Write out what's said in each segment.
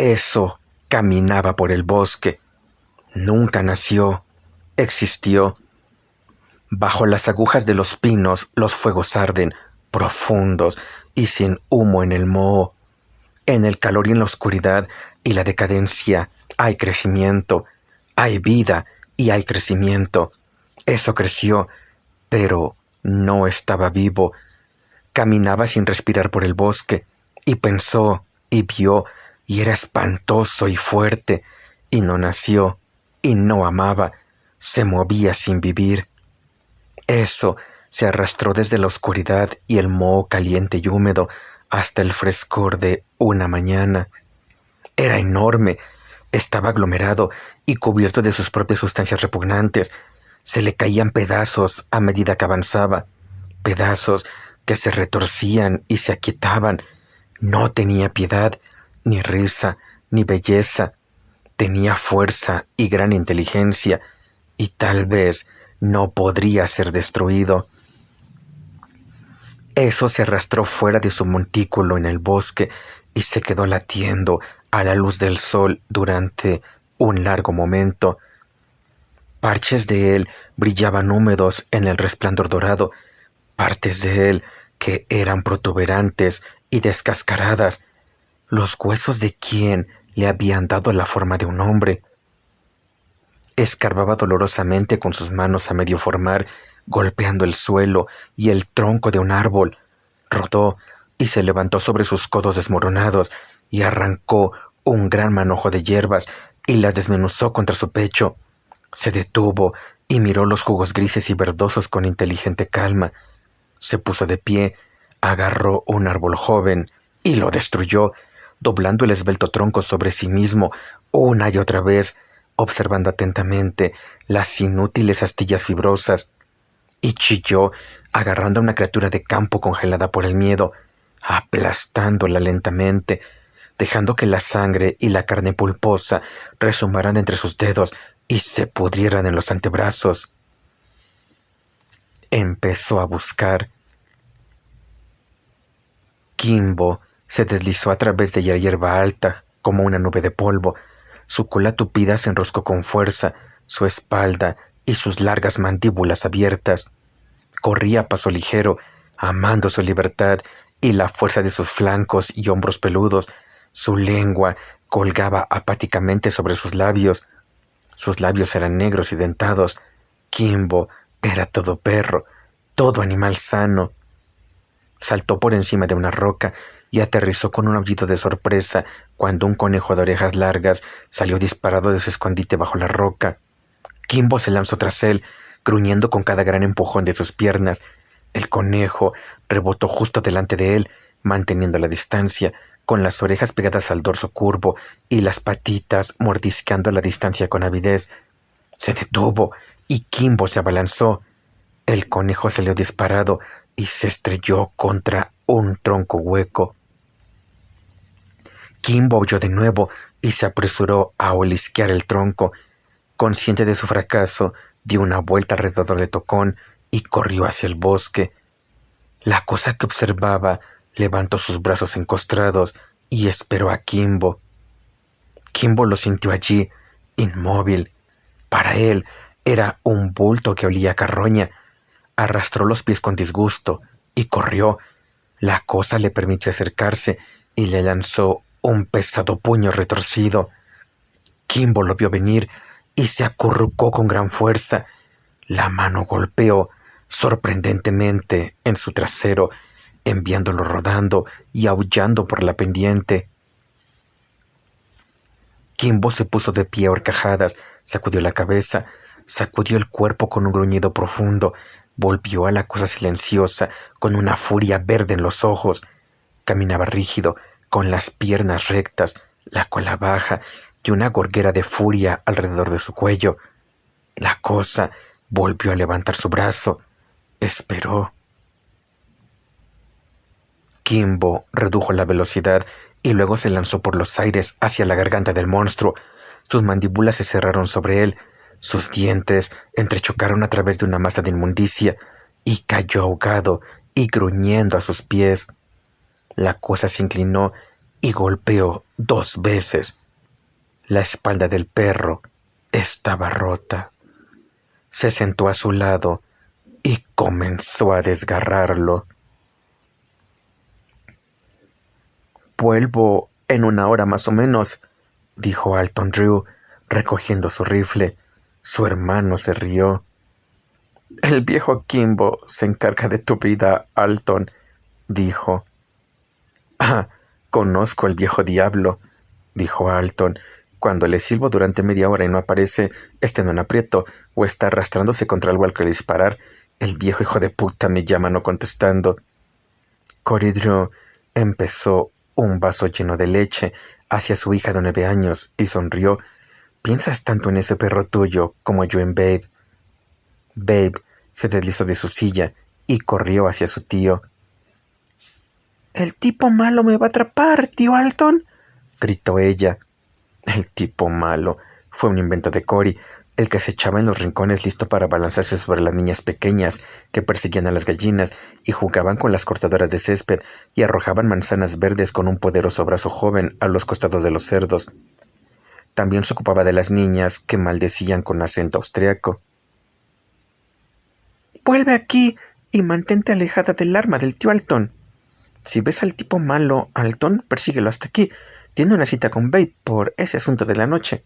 Eso caminaba por el bosque. Nunca nació, existió. Bajo las agujas de los pinos los fuegos arden, profundos y sin humo en el moho. En el calor y en la oscuridad y la decadencia hay crecimiento, hay vida y hay crecimiento. Eso creció, pero no estaba vivo. Caminaba sin respirar por el bosque y pensó y vio y era espantoso y fuerte y no nació y no amaba, se movía sin vivir. Eso se arrastró desde la oscuridad y el moho caliente y húmedo hasta el frescor de una mañana. Era enorme, estaba aglomerado y cubierto de sus propias sustancias repugnantes. Se le caían pedazos a medida que avanzaba, pedazos que se retorcían y se aquietaban. No tenía piedad, ni risa, ni belleza. Tenía fuerza y gran inteligencia, y tal vez no podría ser destruido. Eso se arrastró fuera de su montículo en el bosque y se quedó latiendo a la luz del sol durante un largo momento. Parches de él brillaban húmedos en el resplandor dorado, partes de él que eran protuberantes y descascaradas. Los huesos de quien le habían dado la forma de un hombre. Escarbaba dolorosamente con sus manos a medio formar, golpeando el suelo y el tronco de un árbol. Rodó y se levantó sobre sus codos desmoronados y arrancó un gran manojo de hierbas y las desmenuzó contra su pecho. Se detuvo y miró los jugos grises y verdosos con inteligente calma. Se puso de pie, agarró un árbol joven y lo destruyó, doblando el esbelto tronco sobre sí mismo una y otra vez, observando atentamente las inútiles astillas fibrosas, y chilló, agarrando a una criatura de campo congelada por el miedo, aplastándola lentamente, dejando que la sangre y la carne pulposa resumaran entre sus dedos y se pudrieran en los antebrazos. Empezó a buscar. Kimbo se deslizó a través de la hierba alta como una nube de polvo. Su cola tupida se enroscó con fuerza, su espalda y sus largas mandíbulas abiertas. Corría a paso ligero, amando su libertad y la fuerza de sus flancos y hombros peludos. Su lengua colgaba apáticamente sobre sus labios. Sus labios eran negros y dentados. Kimbo era todo perro, todo animal sano. Saltó por encima de una roca y aterrizó con un aullido de sorpresa cuando un conejo de orejas largas salió disparado de su escondite bajo la roca. Kimbo se lanzó tras él, gruñendo con cada gran empujón de sus piernas. El conejo rebotó justo delante de él, manteniendo la distancia, con las orejas pegadas al dorso curvo y las patitas mordisqueando la distancia con avidez. Se detuvo y Kimbo se abalanzó. El conejo salió disparado y se estrelló contra un tronco hueco. Kimbo aulló de nuevo y se apresuró a olisquear el tronco. Consciente de su fracaso, dio una vuelta alrededor de Tocón y corrió hacia el bosque. La cosa que observaba levantó sus brazos encostrados y esperó a Kimbo. Kimbo lo sintió allí, inmóvil. Para él era un bulto que olía a carroña. Arrastró los pies con disgusto y corrió. La cosa le permitió acercarse y le lanzó un pesado puño retorcido. Kimbo lo vio venir y se acurrucó con gran fuerza. La mano golpeó sorprendentemente en su trasero, enviándolo rodando y aullando por la pendiente. Kimbo se puso de pie a horcajadas, sacudió la cabeza, sacudió el cuerpo con un gruñido profundo, volvió a la cosa silenciosa con una furia verde en los ojos. Caminaba rígido, con las piernas rectas, la cola baja y una gorguera de furia alrededor de su cuello. La cosa volvió a levantar su brazo. Esperó. Kimbo redujo la velocidad y luego se lanzó por los aires hacia la garganta del monstruo. Sus mandíbulas se cerraron sobre él. Sus dientes entrechocaron a través de una masa de inmundicia y cayó ahogado y gruñendo a sus pies. La cosa se inclinó y golpeó 2 veces. La espalda del perro estaba rota. Se sentó a su lado y comenzó a desgarrarlo. «Vuelvo en 1 hora más o menos», dijo Alton Drew, recogiendo su rifle. Su hermano se rió. «El viejo Kimbo se encarga de tu vida, Alton», dijo. «Ah, conozco al viejo diablo», dijo Alton. «Cuando le silbo durante media hora y no aparece, está en un aprieto o está arrastrándose contra algo al que disparar. El viejo hijo de puta me llama no contestando». Cory Drew empezó un vaso lleno de leche hacia su hija de 9 años y sonrió. «¿Piensas tanto en ese perro tuyo como yo en Babe?» Babe se deslizó de su silla y corrió hacia su tío. «El tipo malo me va a atrapar, tío Alton», gritó ella. El tipo malo fue un invento de Cory, el que se echaba en los rincones listo para abalanzarse sobre las niñas pequeñas que perseguían a las gallinas y jugaban con las cortadoras de césped y arrojaban manzanas verdes con un poderoso brazo joven a los costados de los cerdos. También se ocupaba de las niñas que maldecían con acento austriaco. «Vuelve aquí y mantente alejada del arma del tío Alton. Si ves al tipo malo, Alton, persíguelo hasta aquí. Tiene una cita con Babe por ese asunto de la noche».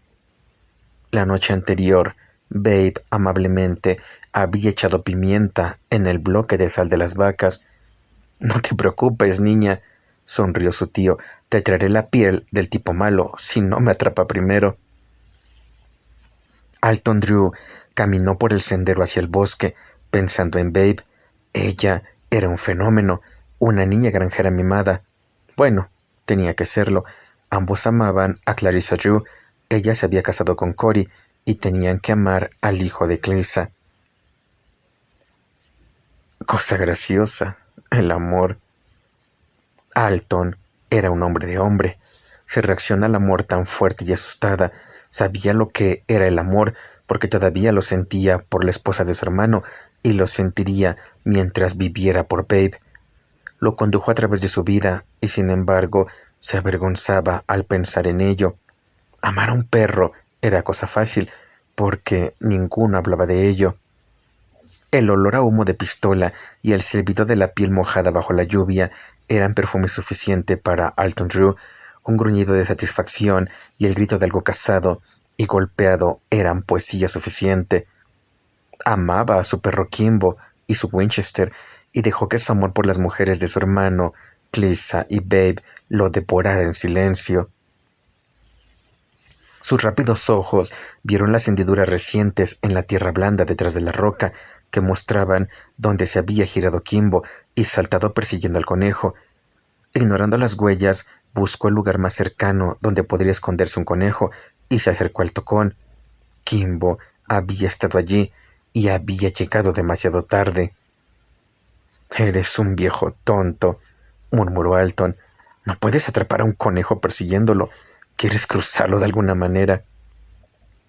La noche anterior, Babe amablemente había echado pimienta en el bloque de sal de las vacas. «No te preocupes, niña», sonrió su tío. «Te traeré la piel del tipo malo si no me atrapa primero». Alton Drew caminó por el sendero hacia el bosque, pensando en Babe. Ella era un fenómeno, una niña granjera mimada. Bueno, tenía que serlo. Ambos amaban a Clarissa Drew. Ella se había casado con Cory y tenían que amar al hijo de Clarissa. Cosa graciosa, el amor. Alton era un hombre de hombre. Se reacciona al amor tan fuerte y asustada. Sabía lo que era el amor porque todavía lo sentía por la esposa de su hermano y lo sentiría mientras viviera por Babe. Lo condujo a través de su vida y sin embargo se avergonzaba al pensar en ello. Amar a un perro era cosa fácil porque ninguno hablaba de ello. El olor a humo de pistola y el silbido de la piel mojada bajo la lluvia eran perfume suficiente para Alton Drew. Un gruñido de satisfacción y el grito de algo casado y golpeado eran poesía suficiente. Amaba a su perro Kimbo y su Winchester y dejó que su amor por las mujeres de su hermano, Clarissa y Babe, lo devorara en silencio. Sus rápidos ojos vieron las hendiduras recientes en la tierra blanda detrás de la roca que mostraban dónde se había girado Kimbo y saltado persiguiendo al conejo. Ignorando las huellas, buscó el lugar más cercano donde podría esconderse un conejo y se acercó al tocón. Kimbo había estado allí y había llegado demasiado tarde. «Eres un viejo tonto», murmuró Alton. «No puedes atrapar a un conejo persiguiéndolo. ¿Quieres cruzarlo de alguna manera?»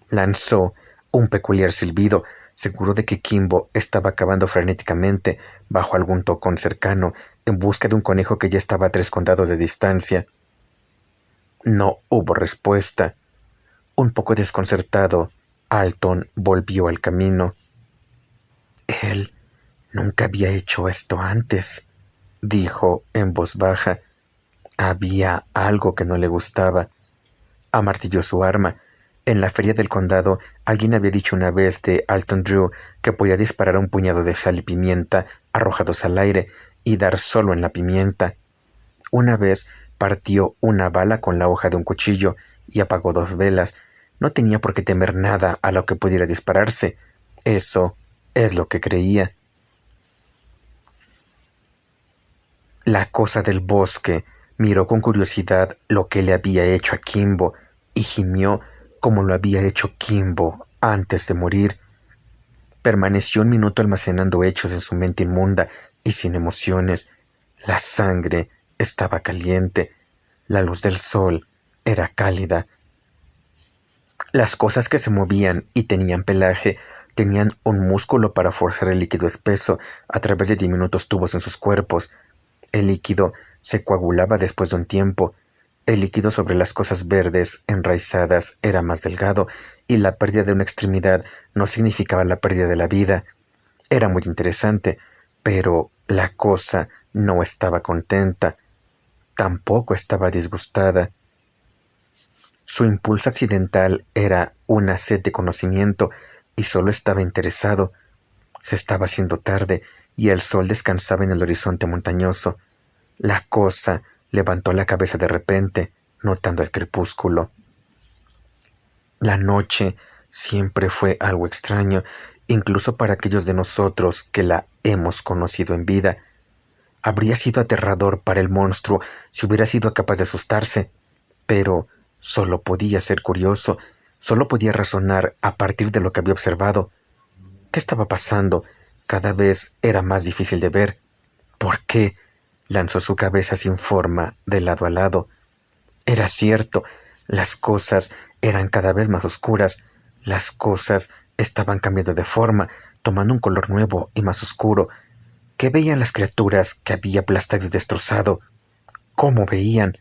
Lanzó un peculiar silbido, seguro de que Kimbo estaba cavando frenéticamente bajo algún tocón cercano en busca de un conejo que ya estaba a 3 condados de distancia. No hubo respuesta. Un poco desconcertado, Alton volvió al camino. «Él nunca había hecho esto antes», dijo en voz baja. Había algo que no le gustaba. Amartilló su arma. En la feria del condado, alguien había dicho una vez de Alton Drew que podía disparar un puñado de sal y pimienta arrojados al aire y dar solo en la pimienta. Una vez partió una bala con la hoja de un cuchillo y apagó 2 velas. No tenía por qué temer nada a lo que pudiera dispararse. Eso es lo que creía. La cosa del bosque miró con curiosidad lo que le había hecho a Kimbo y gimió como lo había hecho Kimbo antes de morir. Permaneció un minuto almacenando hechos en su mente inmunda y sin emociones. La sangre estaba caliente. La luz del sol era cálida. Las cosas que se movían y tenían pelaje tenían un músculo para forzar el líquido espeso a través de diminutos tubos en sus cuerpos. El líquido se coagulaba después de un tiempo. El líquido sobre las cosas verdes enraizadas era más delgado, y la pérdida de una extremidad no significaba la pérdida de la vida. Era muy interesante, pero la cosa no estaba contenta. Tampoco estaba disgustada. Su impulso accidental era una sed de conocimiento y solo estaba interesado. Se estaba haciendo tarde y el sol descansaba en el horizonte montañoso. La cosa levantó la cabeza de repente, notando el crepúsculo. La noche siempre fue algo extraño, incluso para aquellos de nosotros que la hemos conocido en vida. Habría sido aterrador para el monstruo si hubiera sido capaz de asustarse, pero solo podía ser curioso, solo podía razonar a partir de lo que había observado. ¿Qué estaba pasando? Cada vez era más difícil de ver. ¿Por qué? Lanzó su cabeza sin forma de lado a lado. Era cierto, las cosas eran cada vez más oscuras. Las cosas estaban cambiando de forma, tomando un color nuevo y más oscuro. ¿Qué veían las criaturas que había aplastado y destrozado? ¿Cómo veían?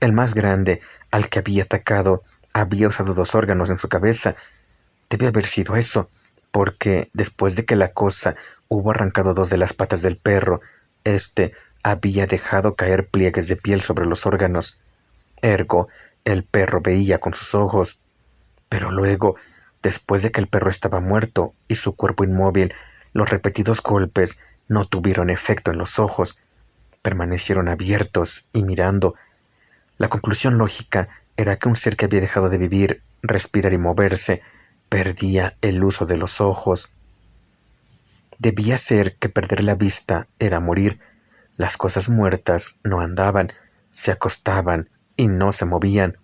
El más grande, al que había atacado, había usado 2 órganos en su cabeza. Debe haber sido eso, porque después de que la cosa hubo arrancado 2 de las patas del perro, éste había dejado caer pliegues de piel sobre los órganos. Ergo, el perro veía con sus ojos. Pero luego, después de que el perro estaba muerto y su cuerpo inmóvil, los repetidos golpes no tuvieron efecto en los ojos. Permanecieron abiertos y mirando. La conclusión lógica era que un ser que había dejado de vivir, respirar y moverse, perdía el uso de los ojos. Debía ser que perder la vista era morir. Las cosas muertas no andaban, se acostaban y no se movían.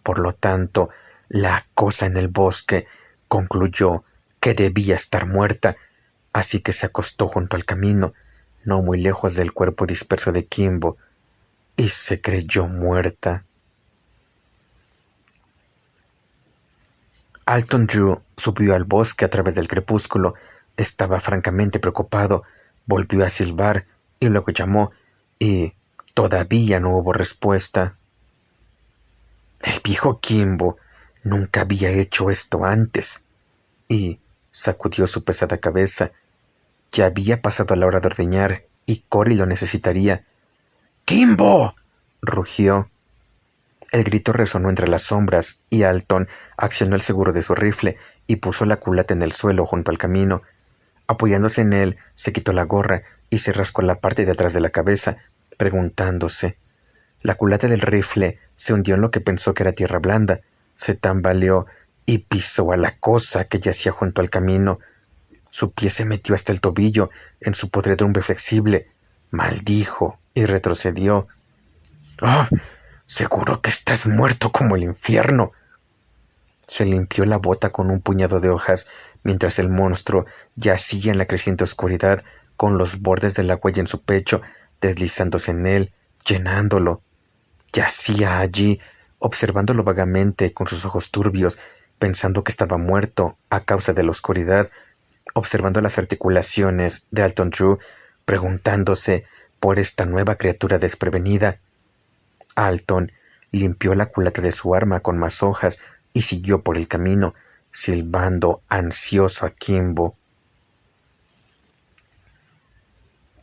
Por lo tanto, la cosa en el bosque concluyó que debía estar muerta, así que se acostó junto al camino, no muy lejos del cuerpo disperso de Kimbo, y se creyó muerta. Alton Drew subió al bosque a través del crepúsculo. Estaba francamente preocupado. Volvió a silbar y luego llamó, y todavía no hubo respuesta. El viejo Kimbo nunca había hecho esto antes, y sacudió su pesada cabeza. Ya había pasado la hora de ordeñar, y Cory lo necesitaría. ¡Kimbo! Rugió. El grito resonó entre las sombras, y Alton accionó el seguro de su rifle y puso la culata en el suelo junto al camino. Apoyándose en él, se quitó la gorra y se rascó la parte de atrás de la cabeza, preguntándose. La culata del rifle se hundió en lo que pensó que era tierra blanda, se tambaleó y pisó a la cosa que yacía junto al camino. Su pie se metió hasta el tobillo en su podredumbre flexible. Maldijo y retrocedió. ¡Oh! Seguro que estás muerto como el infierno. Se limpió la bota con un puñado de hojas mientras el monstruo yacía en la creciente oscuridad, con los bordes de la huella en su pecho, deslizándose en él, llenándolo. Yacía allí, observándolo vagamente con sus ojos turbios, pensando que estaba muerto a causa de la oscuridad, observando las articulaciones de Alton Drew, preguntándose por esta nueva criatura desprevenida. Alton limpió la culata de su arma con más hojas y siguió por el camino, silbando ansioso a Kimbo.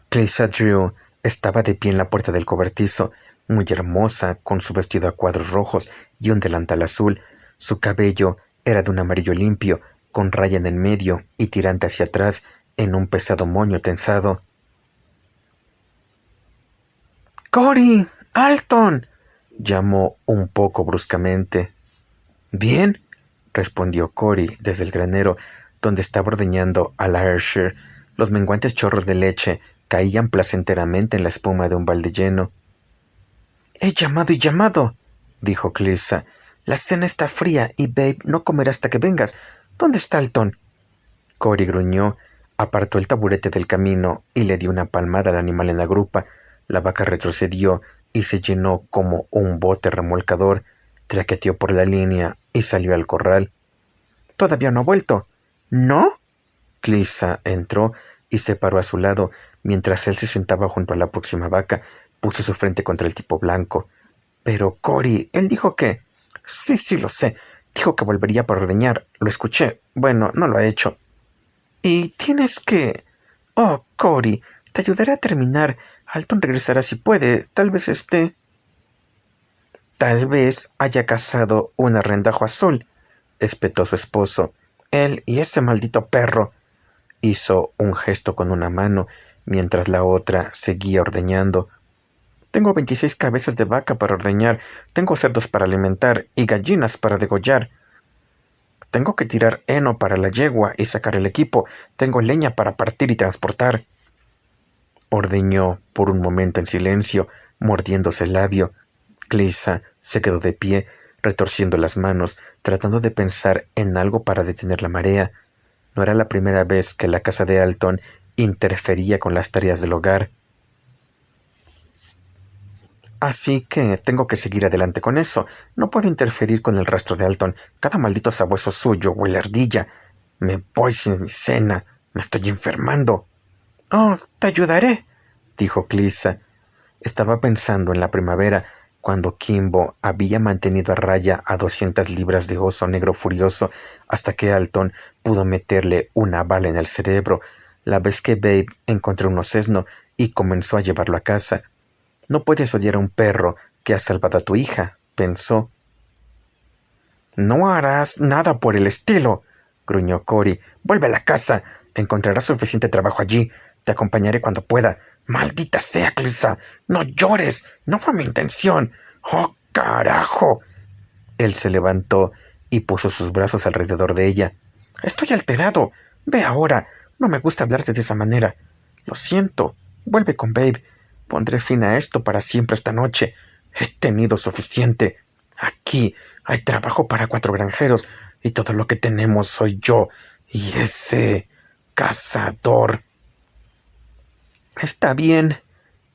Clarissa Drew estaba de pie en la puerta del cobertizo, muy hermosa, con su vestido a cuadros rojos y un delantal azul. Su cabello era de un amarillo limpio, con raya en el medio y tirante hacia atrás en un pesado moño tensado. —¡Cory! ¡Alton! —llamó un poco bruscamente. —¿Bien? —respondió Cory desde el granero, donde estaba ordeñando a la Ayrshire. Los menguantes chorros de leche caían placenteramente en la espuma de un balde lleno. —He llamado y llamado —dijo Clarissa—. La cena está fría y Babe no comerá hasta que vengas. ¿Dónde está Alton? Cory gruñó, apartó el taburete del camino y le dio una palmada al animal en la grupa. La vaca retrocedió y se llenó como un bote remolcador, traqueteó por la línea y salió al corral. —¿Todavía no ha vuelto? —¿No? Clarissa entró y se paró a su lado, mientras él se sentaba junto a la próxima vaca. Puso su frente contra el tipo blanco. Pero Cory, él dijo que... Sí, lo sé. Dijo que volvería para ordeñar. Lo escuché. Bueno, no lo ha hecho. Y tienes que... Oh, Cory, te ayudaré a terminar. Alton regresará si puede. Tal vez esté... Tal vez haya cazado un arrendajo azul, espetó su esposo. Él y ese maldito perro. Hizo un gesto con una mano, mientras la otra seguía ordeñando. Tengo 26 cabezas de vaca para ordeñar, tengo cerdos para alimentar y gallinas para degollar. Tengo que tirar heno para la yegua y sacar el equipo. Tengo leña para partir y transportar. Ordeñó por un momento en silencio, mordiéndose el labio. Cleesa se quedó de pie, retorciendo las manos, tratando de pensar en algo para detener la marea. No era la primera vez que la casa de Alton interfería con las tareas del hogar. Así que tengo que seguir adelante con eso. No puedo interferir con el rastro de Alton. Cada maldito sabueso suyo huele a ardilla. Me voy sin mi cena. Me estoy enfermando. Oh, te ayudaré, dijo Cleesa. Estaba pensando en la primavera, cuando Kimbo había mantenido a raya a 200 libras de oso negro furioso hasta que Alton pudo meterle una bala en el cerebro, la vez que Babe encontró un osesno y comenzó a llevarlo a casa. No puedes odiar a un perro que ha salvado a tu hija, pensó. No harás nada por el estilo, gruñó Cory. Vuelve a la casa. Encontrarás suficiente trabajo allí. Te acompañaré cuando pueda. Maldita sea, Cleesa. No llores. No fue mi intención. ¡Oh, carajo! Él se levantó y puso sus brazos alrededor de ella. Estoy alterado. Ve ahora. No me gusta hablarte de esa manera. Lo siento. Vuelve con Babe. Pondré fin a esto para siempre esta noche. He tenido suficiente. Aquí hay trabajo para 4 granjeros y todo lo que tenemos soy yo y ese cazador. Está bien,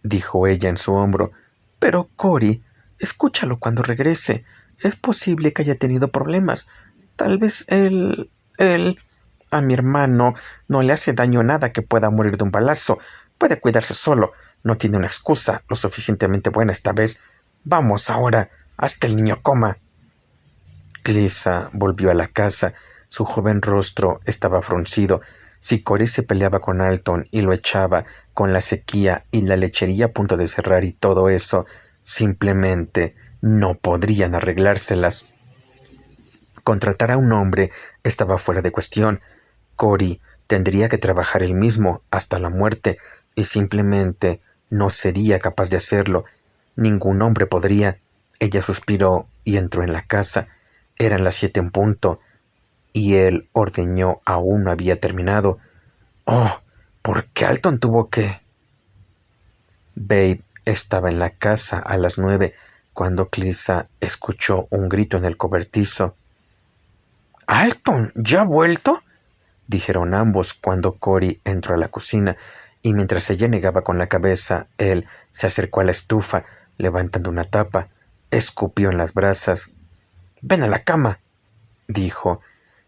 dijo ella en su hombro, pero Cory, escúchalo cuando regrese. Es posible que haya tenido problemas. Tal vez él... A mi hermano no le hace daño nada que pueda morir de un balazo. Puede cuidarse solo. No tiene una excusa lo suficientemente buena esta vez. Vamos ahora, haz que el niño coma. Cleesa volvió a la casa. Su joven rostro estaba fruncido. Si Cory se peleaba con Alton y lo echaba, con la sequía y la lechería a punto de cerrar y todo eso, simplemente no podrían arreglárselas. Contratar a un hombre estaba fuera de cuestión. Cory tendría que trabajar él mismo hasta la muerte y simplemente no sería capaz de hacerlo. Ningún hombre podría. Ella suspiró y entró en la casa. Eran las 7 en punto, y él ordeñó aún no había terminado. Oh, ¿por qué Alton tuvo que...? Babe estaba en la casa a las 9 cuando Cleesa escuchó un grito en el cobertizo. —¿Alton ya ha vuelto? —dijeron ambos cuando Cory entró a la cocina, y mientras ella negaba con la cabeza, él se acercó a la estufa, levantando una tapa, escupió en las brasas. —Ven a la cama —dijo.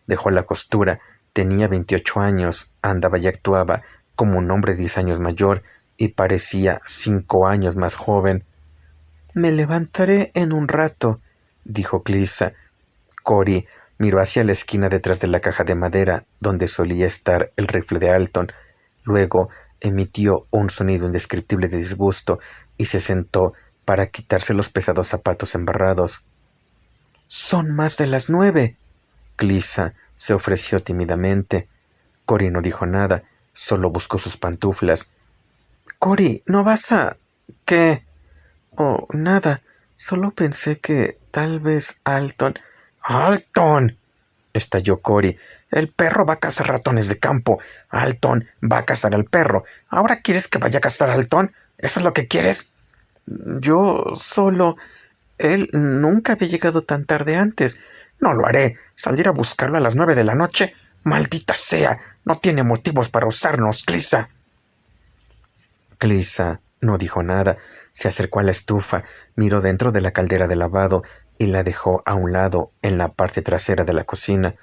Dejó la costura. Tenía 28 años, andaba y actuaba como un hombre 10 años mayor y parecía 5 años más joven. —Me levantaré en un rato —dijo Cleesa. Cory miró hacia la esquina detrás de la caja de madera donde solía estar el rifle de Alton. Luego emitió un sonido indescriptible de disgusto y se sentó para quitarse los pesados zapatos embarrados. —Son más de las 9. Cleesa se ofreció tímidamente. Cory no dijo nada, solo buscó sus pantuflas. —Cory, ¿no vas a...? ¿Qué? Oh, nada. Solo pensé que tal vez Alton... —¡Alton! —estalló Cory. El perro va a cazar ratones de campo. Alton va a cazar al perro. ¿Ahora quieres que vaya a cazar a Alton? ¿Eso es lo que quieres? Yo solo... Él nunca había llegado tan tarde antes. No lo haré. ¿Salir a buscarlo a las 9 de la noche? ¡Maldita sea! No tiene motivos para usarnos, Cleesa. Cleesa no dijo nada. Se acercó a la estufa, miró dentro de la caldera de lavado y la dejó a un lado en la parte trasera de la cocina.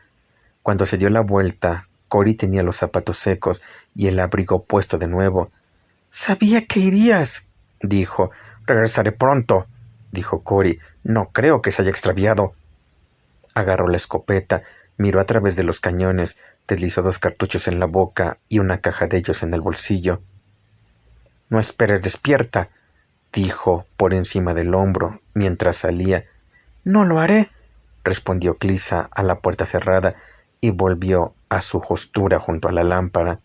Cuando se dio la vuelta, Cory tenía los zapatos secos y el abrigo puesto de nuevo. —Sabía que irías —dijo—. Regresaré pronto. dijo Cory. No creo que se haya extraviado. Agarró la escopeta, miró a través de los cañones, deslizó 2 cartuchos en la boca y una caja de ellos en el bolsillo. No esperes, despierta, dijo por encima del hombro mientras salía. No lo haré, respondió Clisa a la puerta cerrada y volvió a su postura junto a la lámpara.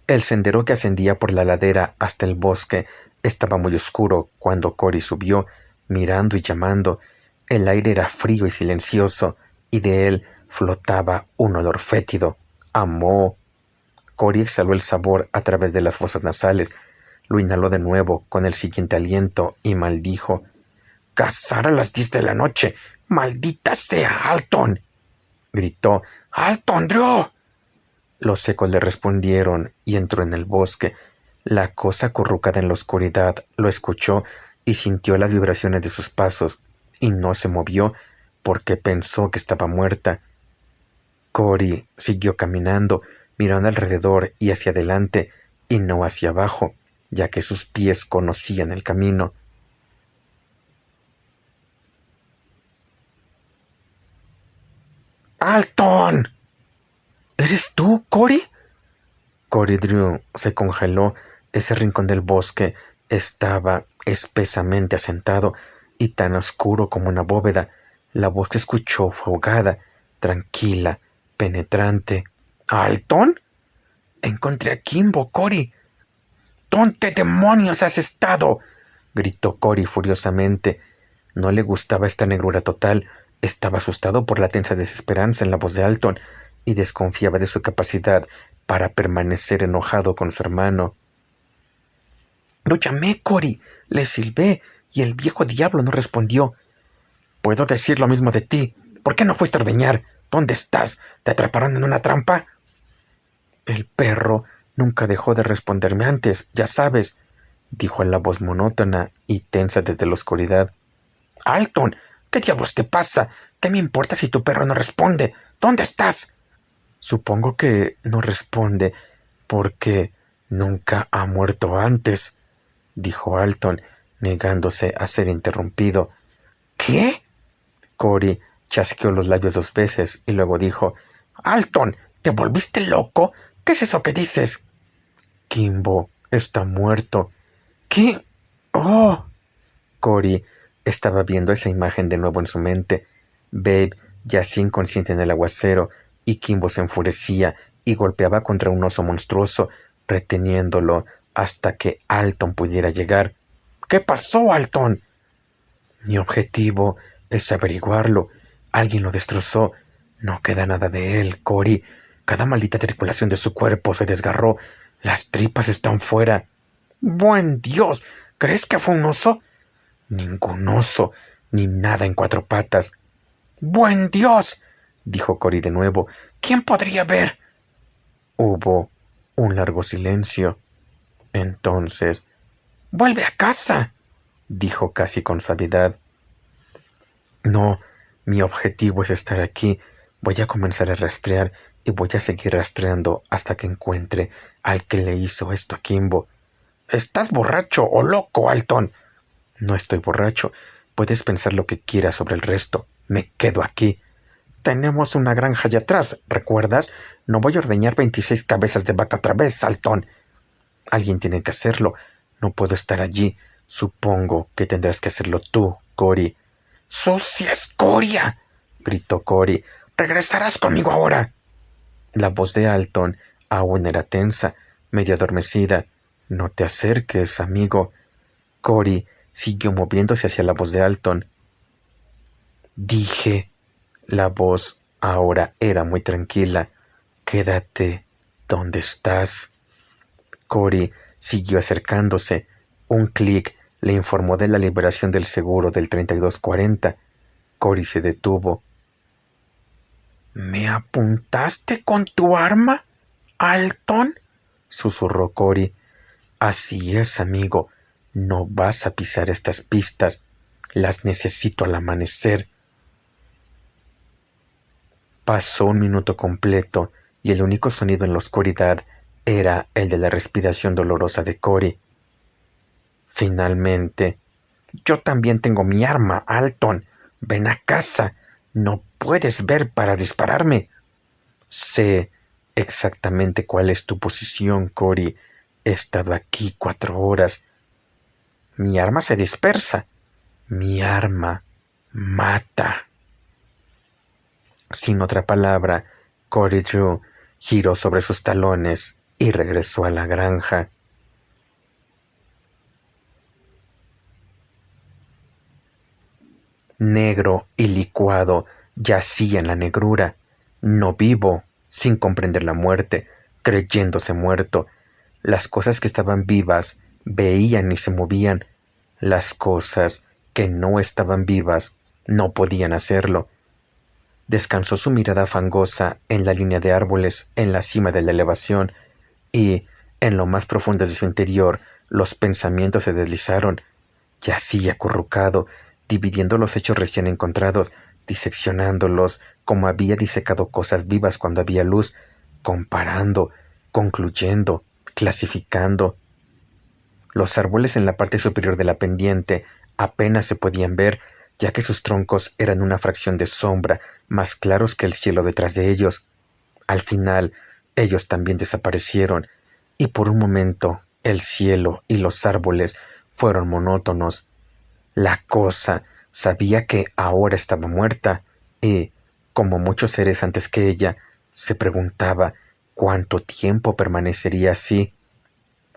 El sendero que ascendía por la ladera hasta el bosque estaba muy oscuro cuando Cory subió, mirando y llamando. El aire era frío y silencioso, y de él flotaba un olor fétido, a moho. Cory exhaló el sabor a través de las fosas nasales, lo inhaló de nuevo con el siguiente aliento y maldijo. «¡Cazar a las 10 de la noche! ¡Maldita sea, Alton!», gritó. «¡Alton, Drew!». Los ecos le respondieron y entró en el bosque. La cosa acurrucada en la oscuridad lo escuchó y sintió las vibraciones de sus pasos, y no se movió porque pensó que estaba muerta. Cory siguió caminando, mirando alrededor y hacia adelante, y no hacia abajo, ya que sus pies conocían el camino. ¡Alton! ¿Eres tú, Cory? Cory Drew se congeló. Ese rincón del bosque estaba espesamente asentado y tan oscuro como una bóveda. La voz que escuchó fue ahogada, tranquila, penetrante. ¿Alton? Encontré a Kimbo, Cory. ¿Dónde demonios has estado?, gritó Cory furiosamente. No le gustaba esta negrura total. Estaba asustado por la tensa desesperanza en la voz de Alton y desconfiaba de su capacidad para permanecer enojado con su hermano. Lo llamé, Cory, le silbé, y el viejo diablo no respondió. Puedo decir lo mismo de ti. ¿Por qué no fuiste a ordeñar? ¿Dónde estás? ¿Te atraparon en una trampa? El perro nunca dejó de responderme antes, ya sabes, dijo la voz monótona y tensa desde la oscuridad. Alton, ¿qué diablos te pasa? ¿Qué me importa si tu perro no responde? ¿Dónde estás? Supongo que no responde porque nunca ha muerto antes, dijo Alton, negándose a ser interrumpido. ¿Qué? Cory chasqueó los labios 2 veces y luego dijo, Alton, ¿te volviste loco? ¿Qué es eso que dices? Kimbo está muerto. ¿Qué? ¡Oh! Cory estaba viendo esa imagen de nuevo en su mente. Babe yacía inconsciente en el aguacero y Kimbo se enfurecía y golpeaba contra un oso monstruoso, reteniéndolo hasta que Alton pudiera llegar. ¿Qué pasó, Alton? Mi objetivo es averiguarlo. Alguien lo destrozó. No queda nada de él, Cory. Cada maldita tripulación de su cuerpo se desgarró. Las tripas están fuera. ¡Buen Dios! ¿Crees que fue un oso? Ningún oso, ni nada en 4 patas. ¡Buen Dios!, dijo Cory de nuevo. ¿Quién podría ver? Hubo un largo silencio. Entonces, ¡vuelve a casa!, dijo casi con suavidad. No, mi objetivo es estar aquí. Voy a comenzar a rastrear y voy a seguir rastreando hasta que encuentre al que le hizo esto a Kimbo. ¿Estás borracho o loco, Alton? No estoy borracho. Puedes pensar lo que quieras sobre el resto. Me quedo aquí. Tenemos una granja allá atrás, ¿recuerdas? No voy a ordeñar 26 cabezas de vaca otra vez, Alton. Alguien tiene que hacerlo. No puedo estar allí. Supongo que tendrás que hacerlo tú, Cory. ¡Sucia escoria!, gritó Cory. «¡Regresarás conmigo ahora!». La voz de Alton aún era tensa, medio adormecida. «No te acerques, amigo». Cory siguió moviéndose hacia la voz de Alton. Dije. La voz ahora era muy tranquila. «Quédate donde estás». Cory siguió acercándose. Un clic le informó de la liberación del seguro del 3240. Cory se detuvo. ¿Me apuntaste con tu arma, Alton?, susurró Cory. Así es, amigo. No vas a pisar estas pistas. Las necesito al amanecer. Pasó un minuto completo y el único sonido en la oscuridad era el de la respiración dolorosa de Cory. Finalmente, yo también tengo mi arma, Alton. Ven a casa. No puedes ver para dispararme. Sé exactamente cuál es tu posición, Cory. He estado aquí 4 horas. Mi arma se dispersa. Mi arma mata. Sin otra palabra, Cory Drew giró sobre sus talones y regresó a la granja. Negro y licuado, yacía en la negrura, no vivo, sin comprender la muerte, creyéndose muerto. Las cosas que estaban vivas veían y se movían. Las cosas que no estaban vivas no podían hacerlo. Descansó su mirada fangosa en la línea de árboles en la cima de la elevación y, en lo más profundo de su interior, los pensamientos se deslizaron. Yacía acurrucado, dividiendo los hechos recién encontrados, diseccionándolos como había disecado cosas vivas cuando había luz, comparando, concluyendo, clasificando. Los árboles en la parte superior de la pendiente apenas se podían ver, ya que sus troncos eran una fracción de sombra, más claros que el cielo detrás de ellos. Al final, ellos también desaparecieron, y por un momento el cielo y los árboles fueron monótonos. La cosa sabía que ahora estaba muerta y, como muchos seres antes que ella, se preguntaba cuánto tiempo permanecería así.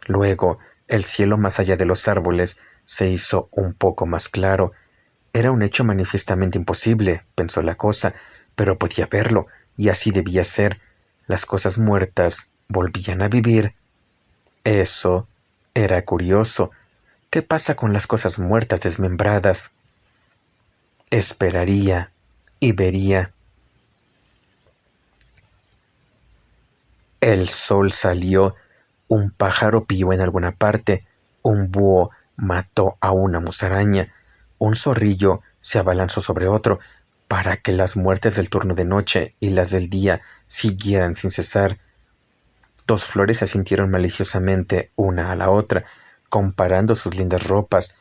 Luego, el cielo más allá de los árboles se hizo un poco más claro. Era un hecho manifiestamente imposible, pensó la cosa, pero podía verlo, y así debía ser. Las cosas muertas volvían a vivir. Eso era curioso. ¿Qué pasa con las cosas muertas desmembradas? Esperaría y vería. El sol salió, un pájaro pío en alguna parte, un búho mató a una musaraña, un zorrillo se abalanzó sobre otro, para que las muertes del turno de noche y las del día siguieran sin cesar. Dos flores se sintieron maliciosamente una a la otra, comparando sus lindas ropas.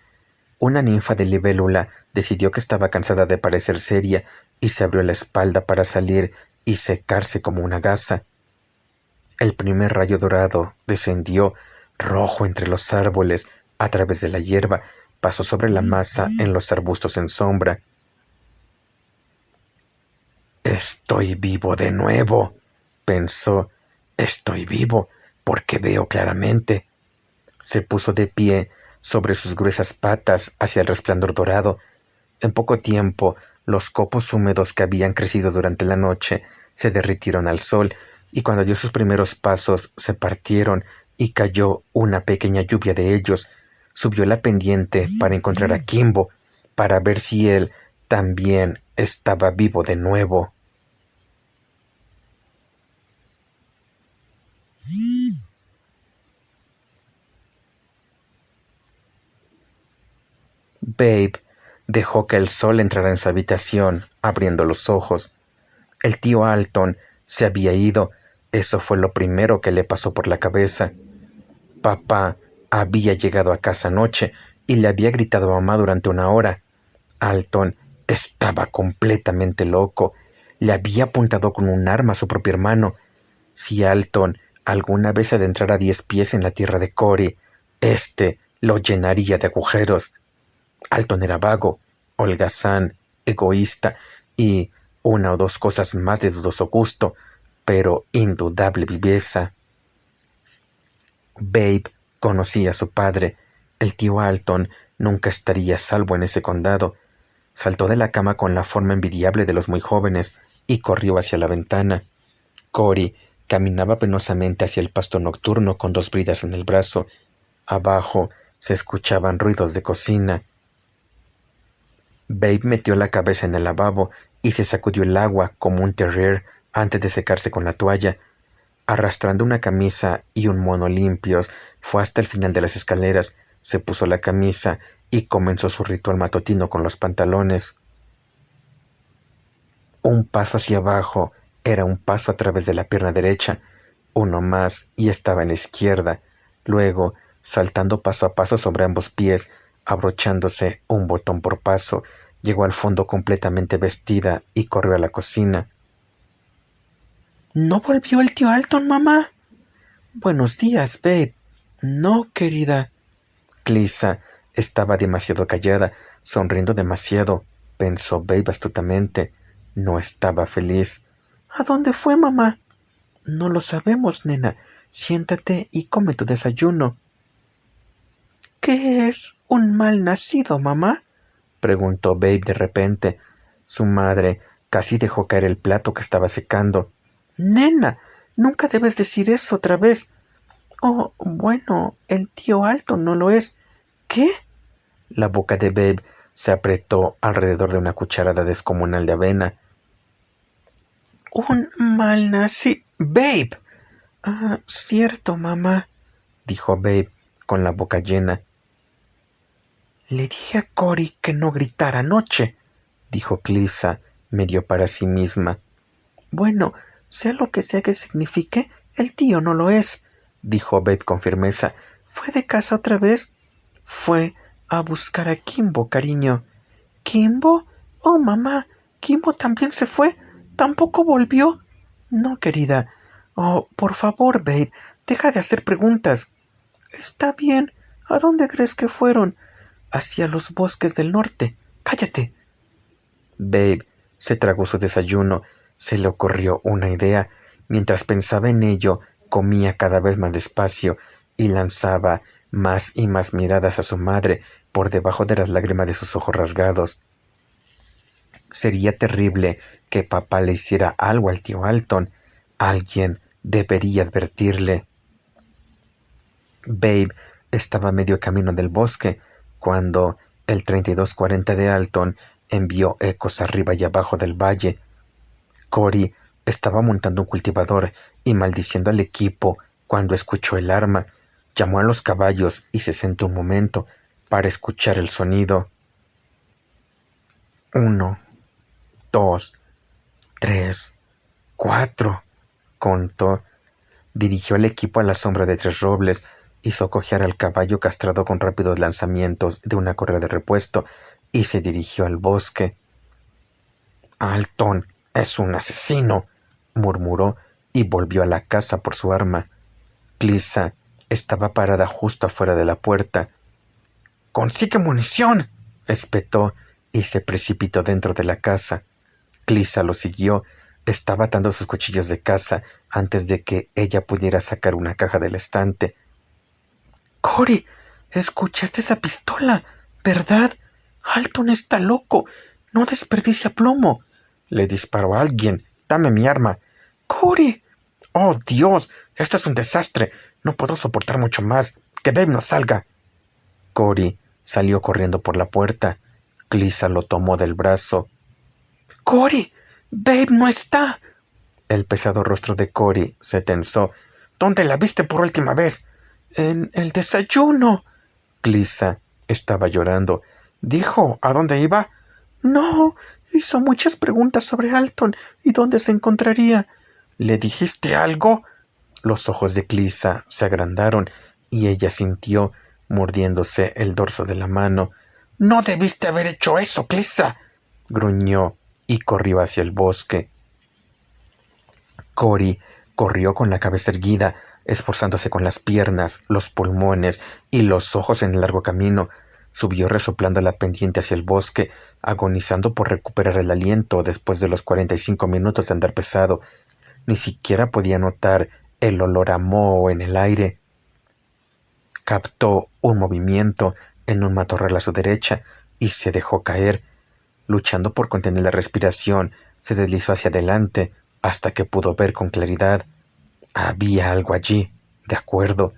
Una ninfa de libélula decidió que estaba cansada de parecer seria y se abrió la espalda para salir y secarse como una gasa. El primer rayo dorado descendió, rojo entre los árboles, a través de la hierba, pasó sobre la masa en los arbustos en sombra. «Estoy vivo de nuevo», pensó. «Estoy vivo, porque veo claramente». Se puso de pie sobre sus gruesas patas hacia el resplandor dorado. En poco tiempo, los copos húmedos que habían crecido durante la noche se derritieron al sol, y cuando dio sus primeros pasos se partieron y cayó una pequeña lluvia de ellos. Subió la pendiente para encontrar a Kimbo, para ver si él también estaba vivo de nuevo. Babe dejó que el sol entrara en su habitación, abriendo los ojos. El tío Alton se había ido. Eso fue lo primero que le pasó por la cabeza. Papá había llegado a casa anoche y le había gritado a mamá durante 1 hora. Alton estaba completamente loco. Le había apuntado con un arma a su propio hermano. Si Alton alguna vez se adentrara 10 pies en la tierra de Cory, éste lo llenaría de agujeros. Alton era vago, holgazán, egoísta y una o dos cosas más de dudoso gusto, pero indudable viveza. Babe conocía a su padre. El tío Alton nunca estaría a salvo en ese condado. Saltó de la cama con la forma envidiable de los muy jóvenes y corrió hacia la ventana. Cory caminaba penosamente hacia el pasto nocturno con 2 bridas en el brazo. Abajo se escuchaban ruidos de cocina. Babe metió la cabeza en el lavabo y se sacudió el agua como un terrier antes de secarse con la toalla. Arrastrando una camisa y un mono limpios, fue hasta el final de las escaleras, se puso la camisa y comenzó su ritual matutino con los pantalones. Un paso hacia abajo era un paso a través de la pierna derecha, uno más y estaba en la izquierda. Luego Saltando paso a paso sobre ambos pies, abrochándose un botón por paso, llegó al fondo completamente vestida y corrió a la cocina. ¿No volvió el tío Alton, mamá? Buenos días, Babe. No, querida. Clarissa estaba demasiado callada, sonriendo demasiado. Pensó Babe astutamente. No estaba feliz. ¿A dónde fue, mamá? No lo sabemos, nena. Siéntate y come tu desayuno. ¿Qué es un mal nacido, mamá? Preguntó Babe de repente. Su madre casi dejó caer el plato que estaba secando. Nena, nunca debes decir eso otra vez. Oh, bueno, el tío Alton no lo es. ¿Qué? La boca de Babe se apretó alrededor de una cucharada descomunal de avena. Un mal nacido. ¡Babe! Ah, cierto, mamá, dijo Babe con la boca llena. Le dije a Cory que no gritara anoche, dijo Clarissa medio para sí misma. Bueno, sea lo que sea que signifique, el tío no lo es, dijo Babe con firmeza. ¿Fue de casa otra vez? Fue a buscar a Kimbo, cariño. ¿Kimbo? Oh, mamá, ¿Kimbo también se fue? ¿Tampoco volvió? No, querida. Oh, por favor, Babe, deja de hacer preguntas. Está bien. ¿A dónde crees que fueron? Hacia los bosques del norte. Cállate. Babe se tragó su desayuno. Se le ocurrió una idea. Mientras pensaba en ello, comía cada vez más despacio y lanzaba más y más miradas a su madre por debajo de las lágrimas de sus ojos rasgados. Sería terrible que papá le hiciera algo al tío Alton. Alguien debería advertirle. Babe estaba a medio camino del bosque cuando el 3240 de Alton envió ecos arriba y abajo del valle. Cory estaba montando un cultivador y maldiciendo al equipo cuando escuchó el arma. Llamó a los caballos y se sentó un momento para escuchar el sonido. 1, 2, 3, 4, contó. Dirigió el equipo a la sombra de 3 robles, hizo cojear al caballo castrado con rápidos lanzamientos de una correa de repuesto y se dirigió al bosque. Alton es un asesino, murmuró y volvió a la casa por su arma. Clarissa estaba parada justo afuera de la puerta. ¡Consigue munición!, espetó y se precipitó dentro de la casa. Clarissa lo siguió. Estaba atando sus cuchillos de caza antes de que ella pudiera sacar una caja del estante. Cory, escuchaste esa pistola, ¿verdad? Alton está loco. No desperdicia plomo. Le disparó a alguien. Dame mi arma. Cory. ¡Oh, Dios! Esto es un desastre. No puedo soportar mucho más. Que Babe no salga. Cory salió corriendo por la puerta. Clarissa lo tomó del brazo. ¡Cory! ¡Babe no está! El pesado rostro de Cory se tensó. ¿Dónde la viste por última vez? En el desayuno. Clarissa estaba llorando. ¿Dijo a dónde iba? No, hizo muchas preguntas sobre Alton y dónde se encontraría. ¿Le dijiste algo? Los ojos de Clarissa se agrandaron y ella sintió, mordiéndose el dorso de la mano. «No debiste haber hecho eso, Clarissa», gruñó y corrió hacia el bosque. Cory corrió con la cabeza erguida, esforzándose con las piernas, los pulmones y los ojos en el largo camino. Subió resoplando la pendiente hacia el bosque, agonizando por recuperar el aliento después de los 45 minutos de andar pesado. Ni siquiera podía notar el olor a moho en el aire. Captó un movimiento en un matorral a su derecha y se dejó caer. Luchando por contener la respiración, se deslizó hacia adelante hasta que pudo ver con claridad. Había algo allí, de acuerdo,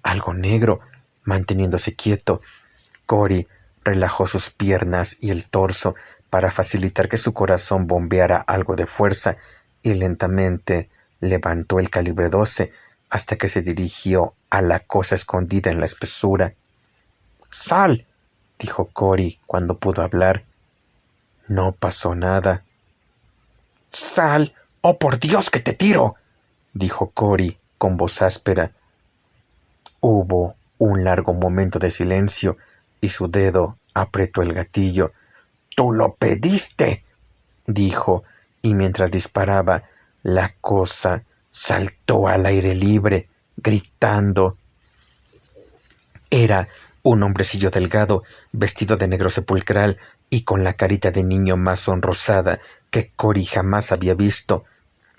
algo negro, manteniéndose quieto. Cory relajó sus piernas y el torso para facilitar que su corazón bombeara algo de fuerza y lentamente levantó el calibre 12 hasta que se dirigió a la cosa escondida en la espesura. «¡Sal!», dijo Cory cuando pudo hablar. No pasó nada. «¡Sal! ¡Oh, por Dios, que te tiro!», dijo Cory con voz áspera. Hubo un largo momento de silencio y su dedo apretó el gatillo. «¡Tú lo pediste!», dijo, y mientras disparaba, la cosa saltó al aire libre, gritando. Era un hombrecillo delgado, vestido de negro sepulcral y con la carita de niño más sonrosada que Cory jamás había visto.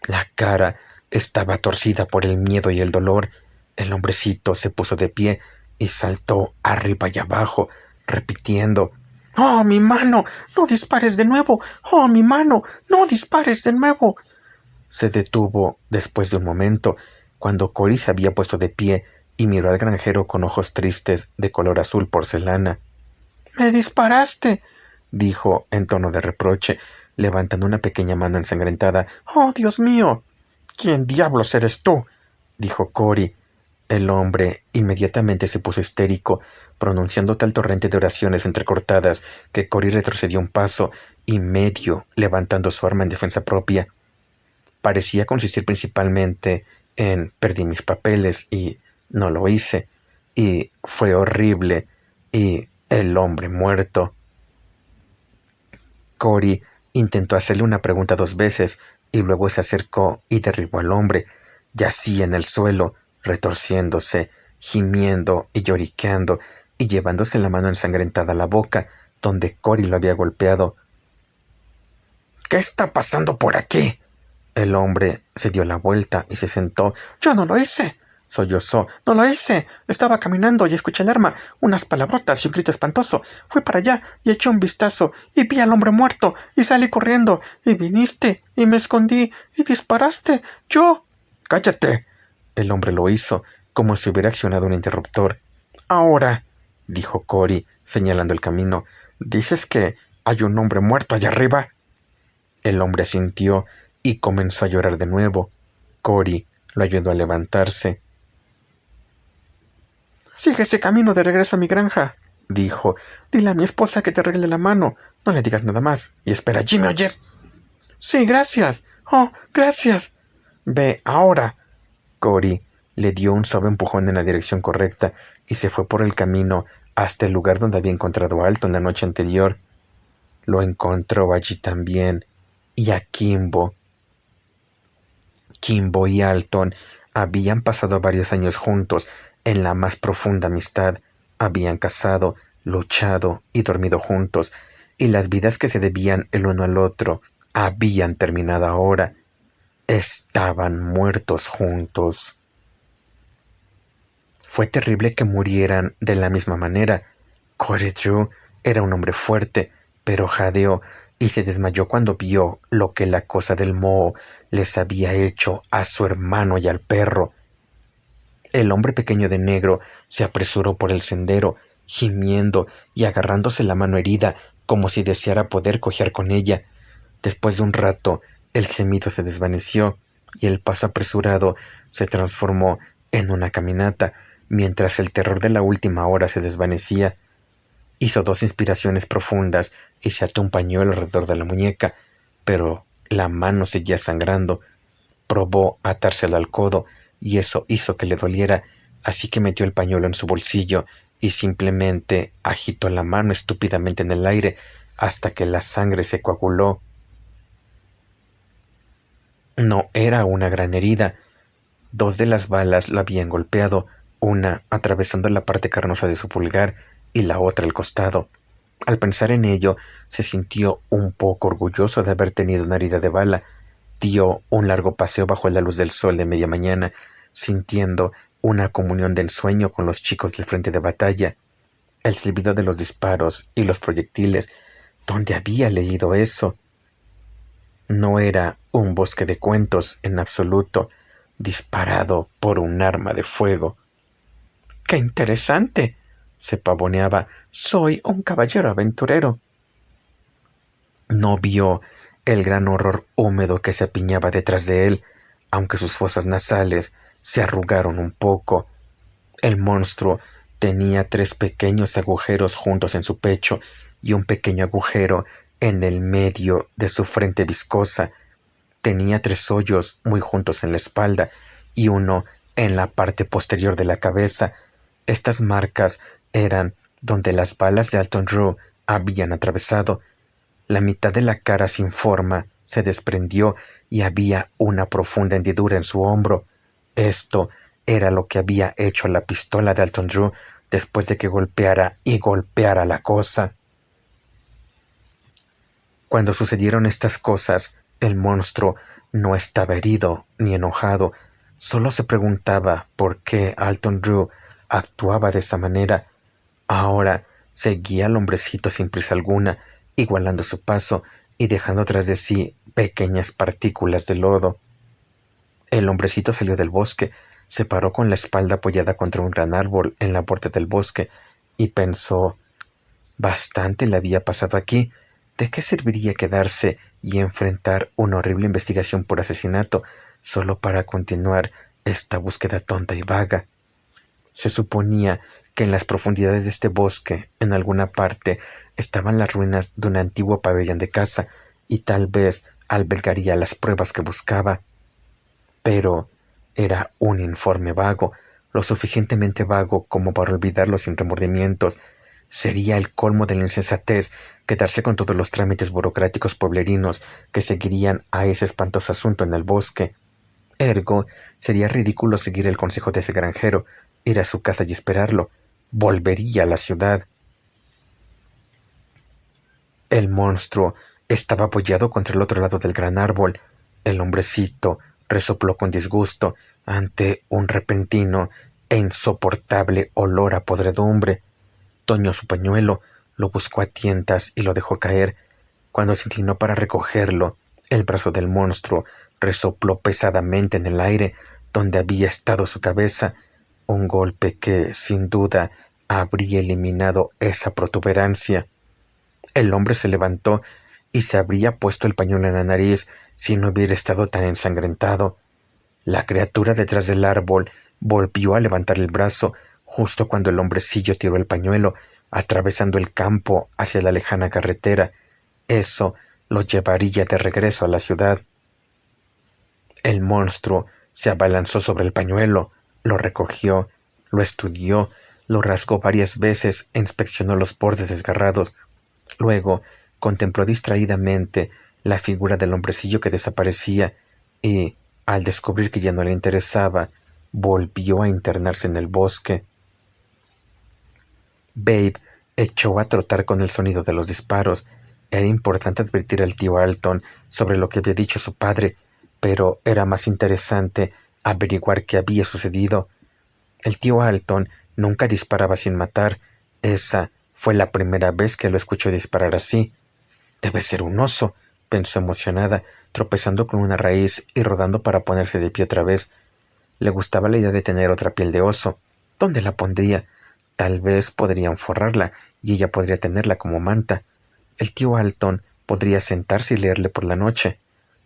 La cara estaba torcida por el miedo y el dolor. El hombrecito se puso de pie y saltó arriba y abajo, repitiendo: «¡Oh, mi mano! ¡No dispares de nuevo! ¡Oh, mi mano! ¡No dispares de nuevo!». Se detuvo después de un momento, cuando Cory se había puesto de pie y miró al granjero con ojos tristes de color azul porcelana. «¡Me disparaste!», dijo en tono de reproche, levantando una pequeña mano ensangrentada. «¡Oh, Dios mío!». «¿Quién diablos eres tú?», dijo Cory. El hombre inmediatamente se puso histérico, pronunciando tal torrente de oraciones entrecortadas que Cory retrocedió un paso y medio, levantando su arma en defensa propia. Parecía consistir principalmente en «perdí mis papeles» y «no lo hice», y «fue horrible» y «el hombre muerto». Cory intentó hacerle una pregunta 2 veces y luego se acercó y derribó al hombre. Yacía en el suelo, retorciéndose, gimiendo y lloriqueando y llevándose la mano ensangrentada a la boca, donde Cory lo había golpeado. «¿Qué está pasando por aquí?». El hombre se dio la vuelta y se sentó. «¡Yo no lo hice!», sollozó. «¡No lo hice! Estaba caminando y escuché el arma, unas palabrotas y un grito espantoso. Fui para allá y eché un vistazo y vi al hombre muerto y salí corriendo y viniste y me escondí y disparaste. Yo». «¡Cállate!». El hombre lo hizo, como si hubiera accionado un interruptor. «Ahora», dijo Cory, señalando el camino, «¿dices que hay un hombre muerto allá arriba?». El hombre asintió y comenzó a llorar de nuevo. Cory lo ayudó a levantarse. «Sigue ese camino de regreso a mi granja», dijo. «Dile a mi esposa que te arregle la mano. No le digas nada más. Y espera allí, ¿me oyes?». «Sí, gracias. Oh, gracias». «Ve ahora». Cory le dio un suave empujón en la dirección correcta y se fue por el camino hasta el lugar donde había encontrado a Alton la noche anterior. Lo encontró allí también, y a Kimbo. Kimbo y Alton habían pasado varios años juntos en la más profunda amistad. Habían cazado, luchado y dormido juntos, y las vidas que se debían el uno al otro habían terminado ahora. Estaban muertos juntos. Fue terrible que murieran de la misma manera. Cory Drew era un hombre fuerte, pero jadeó y se desmayó cuando vio lo que la cosa del moho les había hecho a su hermano y al perro. El hombre pequeño de negro se apresuró por el sendero, gimiendo y agarrándose la mano herida como si deseara poder cojear con ella. Después de un rato, el gemido se desvaneció y el paso apresurado se transformó en una caminata, mientras el terror de la última hora se desvanecía. Hizo 2 inspiraciones profundas y se ató un pañuelo alrededor de la muñeca, pero la mano seguía sangrando. Probó atárselo al codo y eso hizo que le doliera, así que metió el pañuelo en su bolsillo y simplemente agitó la mano estúpidamente en el aire hasta que la sangre se coaguló. No era una gran herida. 2 de las balas la habían golpeado, una atravesando la parte carnosa de su pulgar y la otra el costado. Al pensar en ello, se sintió un poco orgulloso de haber tenido una herida de bala. Dio un largo paseo bajo la luz del sol de media mañana, sintiendo una comunión de ensueño con los chicos del frente de batalla. El silbido de los disparos y los proyectiles. ¿Dónde había leído eso? No era un bosque de cuentos en absoluto, disparado por un arma de fuego. ¡Qué interesante!, se pavoneaba. «Soy un caballero aventurero». No vio el gran horror húmedo que se apiñaba detrás de él, aunque sus fosas nasales se arrugaron un poco. El monstruo tenía 3 pequeños agujeros juntos en su pecho y un pequeño agujero en el medio de su frente viscosa. Tenía 3 hoyos muy juntos en la espalda y uno en la parte posterior de la cabeza. Estas marcas eran donde las balas de Alton Drew habían atravesado. La mitad de la cara sin forma se desprendió y había una profunda hendidura en su hombro. Esto era lo que había hecho la pistola de Alton Drew después de que golpeara y golpeara la cosa. Cuando sucedieron estas cosas, el monstruo no estaba herido ni enojado, solo se preguntaba por qué Alton Drew actuaba de esa manera. Ahora seguía al hombrecito sin prisa alguna, igualando su paso y dejando tras de sí pequeñas partículas de lodo. El hombrecito salió del bosque, se paró con la espalda apoyada contra un gran árbol en la puerta del bosque y pensó: bastante le había pasado aquí. ¿De qué serviría quedarse y enfrentar una horrible investigación por asesinato solo para continuar esta búsqueda tonta y vaga? Se suponía que en las profundidades de este bosque, en alguna parte, estaban las ruinas de un antiguo pabellón de caza y tal vez albergaría las pruebas que buscaba. Pero era un informe vago, lo suficientemente vago como para olvidarlo sin remordimientos. Sería el colmo de la insensatez quedarse con todos los trámites burocráticos pueblerinos que seguirían a ese espantoso asunto en el bosque. Ergo, sería ridículo seguir el consejo de ese granjero, ir a su casa y esperarlo. Volvería a la ciudad. El monstruo estaba apoyado contra el otro lado del gran árbol. El hombrecito resopló con disgusto ante un repentino e insoportable olor a podredumbre. Toñó su pañuelo, lo buscó a tientas y lo dejó caer. Cuando se inclinó para recogerlo, el brazo del monstruo resopló pesadamente en el aire donde había estado su cabeza, un golpe que, sin duda, habría eliminado esa protuberancia. El hombre se levantó y se habría puesto el pañuelo en la nariz si no hubiera estado tan ensangrentado. La criatura detrás del árbol volvió a levantar el brazo justo cuando el hombrecillo tiró el pañuelo, atravesando el campo hacia la lejana carretera. Eso lo llevaría de regreso a la ciudad. El monstruo se abalanzó sobre el pañuelo, lo recogió, lo estudió, lo rasgó varias veces e inspeccionó los bordes desgarrados. Luego contempló distraídamente la figura del hombrecillo que desaparecía y, al descubrir que ya no le interesaba, volvió a internarse en el bosque. Babe echó a trotar con el sonido de los disparos. Era importante advertir al tío Alton sobre lo que había dicho su padre, pero era más interesante averiguar qué había sucedido. El tío Alton nunca disparaba sin matar. Esa fue la primera vez que lo escuchó disparar así. Debe ser un oso, pensó emocionada, tropezando con una raíz y rodando para ponerse de pie otra vez. Le gustaba la idea de tener otra piel de oso. ¿Dónde la pondría? Tal vez podrían forrarla y ella podría tenerla como manta. El tío Alton podría sentarse y leerle por la noche.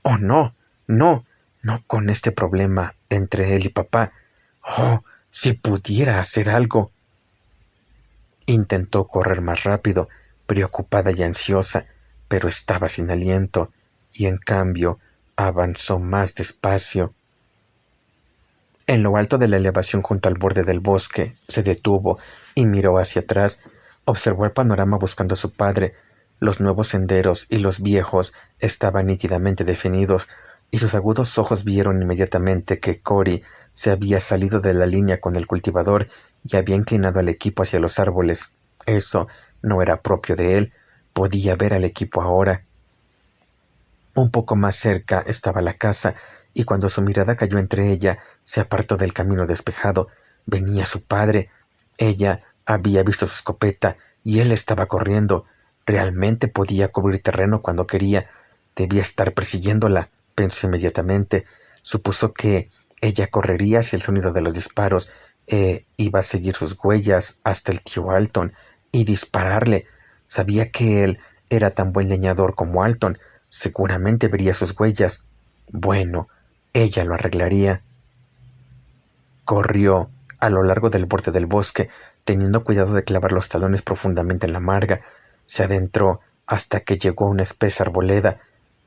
¡Oh, no! ¡No! No con este problema entre él y papá. ¡Oh! Si pudiera hacer algo. Intentó correr más rápido, preocupada y ansiosa, pero estaba sin aliento, y en cambio avanzó más despacio. En lo alto de la elevación junto al borde del bosque, se detuvo y miró hacia atrás. Observó el panorama buscando a su padre. Los nuevos senderos y los viejos estaban nítidamente definidos, y sus agudos ojos vieron inmediatamente que Cory se había salido de la línea con el cultivador y había inclinado al equipo hacia los árboles. Eso no era propio de él. Podía ver al equipo ahora. Un poco más cerca estaba la casa, y cuando su mirada cayó entre ella, se apartó del camino despejado. Venía su padre. Ella había visto su escopeta, y él estaba corriendo. Realmente podía cubrir terreno cuando quería. Debía estar persiguiéndola, pensó inmediatamente. Supuso que ella correría hacia el sonido de los disparos e iba a seguir sus huellas hasta el tío Alton y dispararle. Sabía que él era tan buen leñador como Alton. Seguramente vería sus huellas. Bueno, ella lo arreglaría. Corrió a lo largo del borde del bosque, teniendo cuidado de clavar los talones profundamente en la marga. Se adentró hasta que llegó a una espesa arboleda.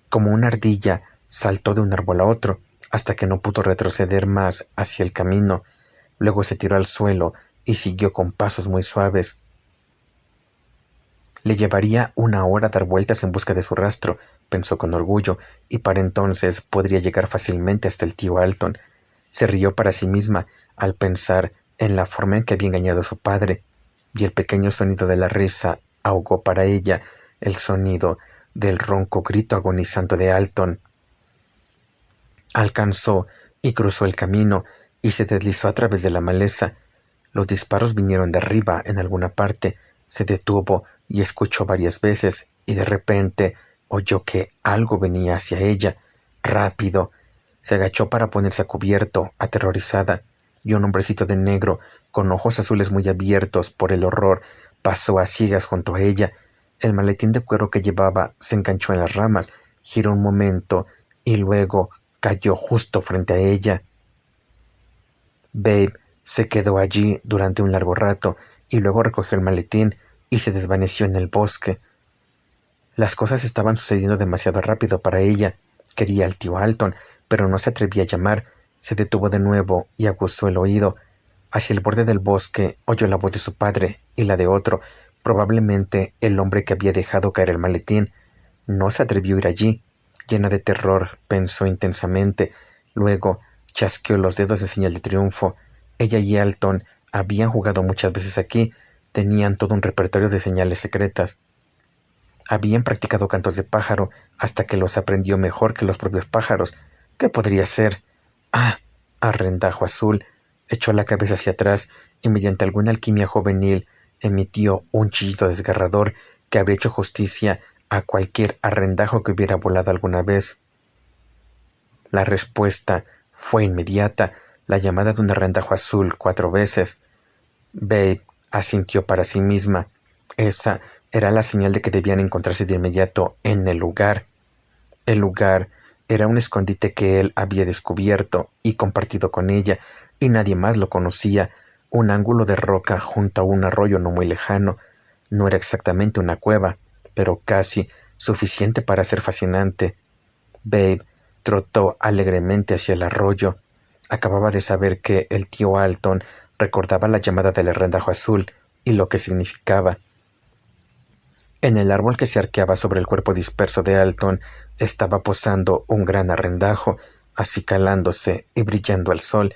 Como una ardilla, saltó de un árbol a otro, hasta que no pudo retroceder más hacia el camino. Luego se tiró al suelo y siguió con pasos muy suaves. Le llevaría 1 hora dar vueltas en busca de su rastro, pensó con orgullo, y para entonces podría llegar fácilmente hasta el tío Alton. Se rió para sí misma al pensar en la forma en que había engañado a su padre, y el pequeño sonido de la risa ahogó para ella el sonido del ronco grito agonizante de Alton. Alcanzó y cruzó el camino y se deslizó a través de la maleza. Los disparos vinieron de arriba en alguna parte. Se detuvo y escuchó varias veces, y de repente oyó que algo venía hacia ella. Rápido. Se agachó para ponerse a cubierto, aterrorizada, y un hombrecito de negro, con ojos azules muy abiertos por el horror, pasó a ciegas junto a ella. El maletín de cuero que llevaba se enganchó en las ramas, giró un momento y luego cayó justo frente a ella. Babe se quedó allí durante un largo rato y luego recogió el maletín y se desvaneció en el bosque. Las cosas estaban sucediendo demasiado rápido para ella. Quería al tío Alton, pero no se atrevía a llamar. Se detuvo de nuevo y aguzó el oído. Hacia el borde del bosque oyó la voz de su padre y la de otro, probablemente el hombre que había dejado caer el maletín. No se atrevió a ir allí. Llena de terror, pensó intensamente. Luego chasqueó los dedos en señal de triunfo. Ella y Alton habían jugado muchas veces aquí. Tenían todo un repertorio de señales secretas. Habían practicado cantos de pájaro hasta que los aprendió mejor que los propios pájaros. ¿Qué podría ser? ¡Ah! Arrendajo azul. Echó la cabeza hacia atrás y mediante alguna alquimia juvenil emitió un chillido desgarrador que habría hecho justicia a cualquier arrendajo que hubiera volado alguna vez. La respuesta fue inmediata, la llamada de un arrendajo azul 4 veces. Babe asintió para sí misma. Esa era la señal de que debían encontrarse de inmediato en el lugar. El lugar era un escondite que él había descubierto y compartido con ella, y nadie más lo conocía. Un ángulo de roca junto a un arroyo no muy lejano. No era exactamente una cueva, pero casi suficiente para ser fascinante. Babe trotó alegremente hacia el arroyo. Acababa de saber que el tío Alton recordaba la llamada del arrendajo azul y lo que significaba. En el árbol que se arqueaba sobre el cuerpo disperso de Alton estaba posando un gran arrendajo, acicalándose y brillando al sol.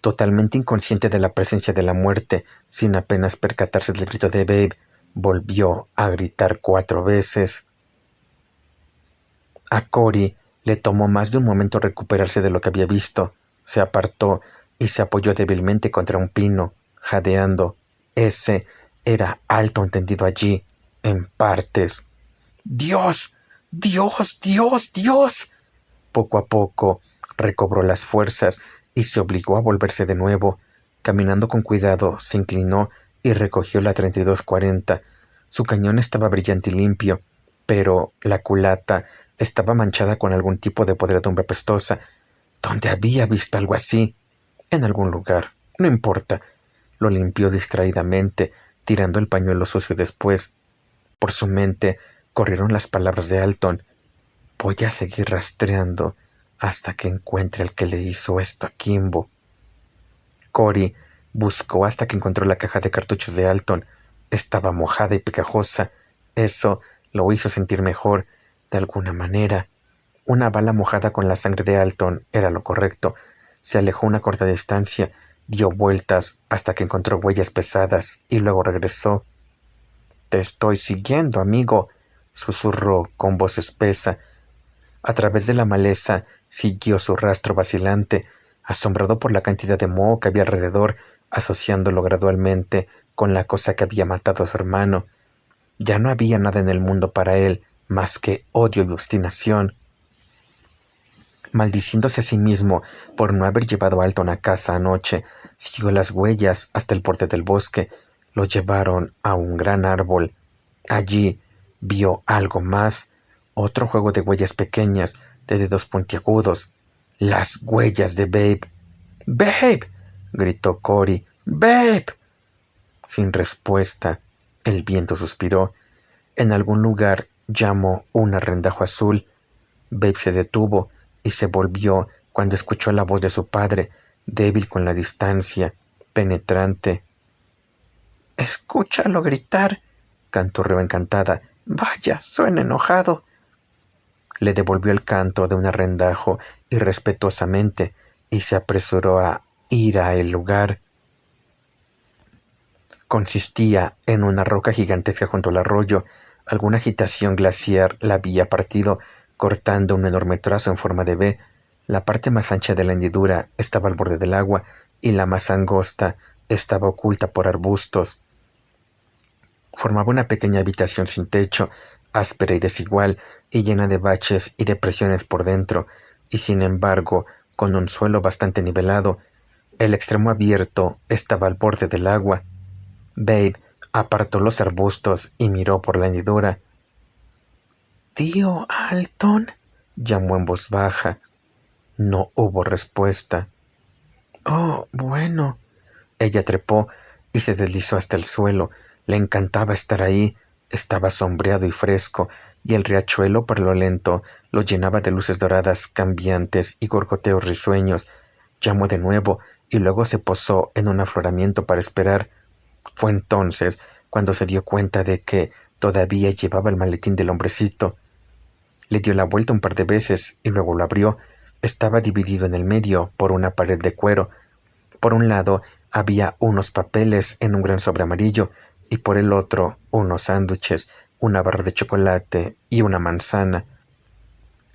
Totalmente inconsciente de la presencia de la muerte, sin apenas percatarse del grito de Babe, volvió a gritar 4 veces. A Cory le tomó más de un momento recuperarse de lo que había visto. Se apartó y se apoyó débilmente contra un pino, jadeando. Ese era Alton tendido allí, en partes. ¡Dios! ¡Dios! ¡Dios! ¡Dios! Poco a poco recobró las fuerzas y se obligó a volverse de nuevo. Caminando con cuidado, se inclinó y recogió la 3240. Su cañón estaba brillante y limpio, pero la culata estaba manchada con algún tipo de podredumbre apestosa. ¿Dónde había visto algo así? En algún lugar. No importa. Lo limpió distraídamente, tirando el pañuelo sucio después. Por su mente corrieron las palabras de Alton. Voy a seguir rastreando hasta que encuentre al que le hizo esto a Kimbo. Cory buscó hasta que encontró la caja de cartuchos de Alton. Estaba mojada y pegajosa. Eso lo hizo sentir mejor, de alguna manera. Una bala mojada con la sangre de Alton era lo correcto. Se alejó una corta distancia, dio vueltas hasta que encontró huellas pesadas y luego regresó. «Te estoy siguiendo, amigo», susurró con voz espesa. A través de la maleza siguió su rastro vacilante, asombrado por la cantidad de moho que había alrededor, asociándolo gradualmente con la cosa que había matado a su hermano. Ya no había nada en el mundo para él más que odio y obstinación. Maldiciéndose a sí mismo por no haber llevado a Alton a casa anoche, siguió las huellas hasta el borde del bosque. Lo llevaron a un gran árbol. Allí vio algo más, otro juego de huellas pequeñas, de dedos puntiagudos. Las huellas de Babe. «¡Babe!», gritó Cory. «¡Babe!». Sin respuesta, el viento suspiró. En algún lugar llamó un arrendajo azul. Babe se detuvo y se volvió cuando escuchó la voz de su padre, débil con la distancia, penetrante. Escúchalo gritar, canturreó encantada. Vaya, suena enojado. Le devolvió el canto de un arrendajo irrespetuosamente y se apresuró a ir a el lugar. Consistía en una roca gigantesca junto al arroyo. Alguna agitación glaciar la había partido, cortando un enorme trazo en forma de V. La parte más ancha de la hendidura estaba al borde del agua y la más angosta estaba oculta por arbustos. Formaba una pequeña habitación sin techo, áspera y desigual, y llena de baches y depresiones por dentro, y sin embargo, con un suelo bastante nivelado. El extremo abierto estaba al borde del agua. Babe apartó los arbustos y miró por la hendidura. —¿Tío Alton? —llamó en voz baja. No hubo respuesta. —Oh, bueno. Ella trepó y se deslizó hasta el suelo. Le encantaba estar ahí. Estaba sombreado y fresco, y el riachuelo por lo lento lo llenaba de luces doradas cambiantes y gorgoteos risueños. Llamó de nuevo y luego se posó en un afloramiento para esperar. Fue entonces cuando se dio cuenta de que todavía llevaba el maletín del hombrecito. Le dio la vuelta un par de veces y luego lo abrió. Estaba dividido en el medio por una pared de cuero. Por un lado había unos papeles en un gran sobre amarillo y por el otro unos sándwiches, una barra de chocolate y una manzana.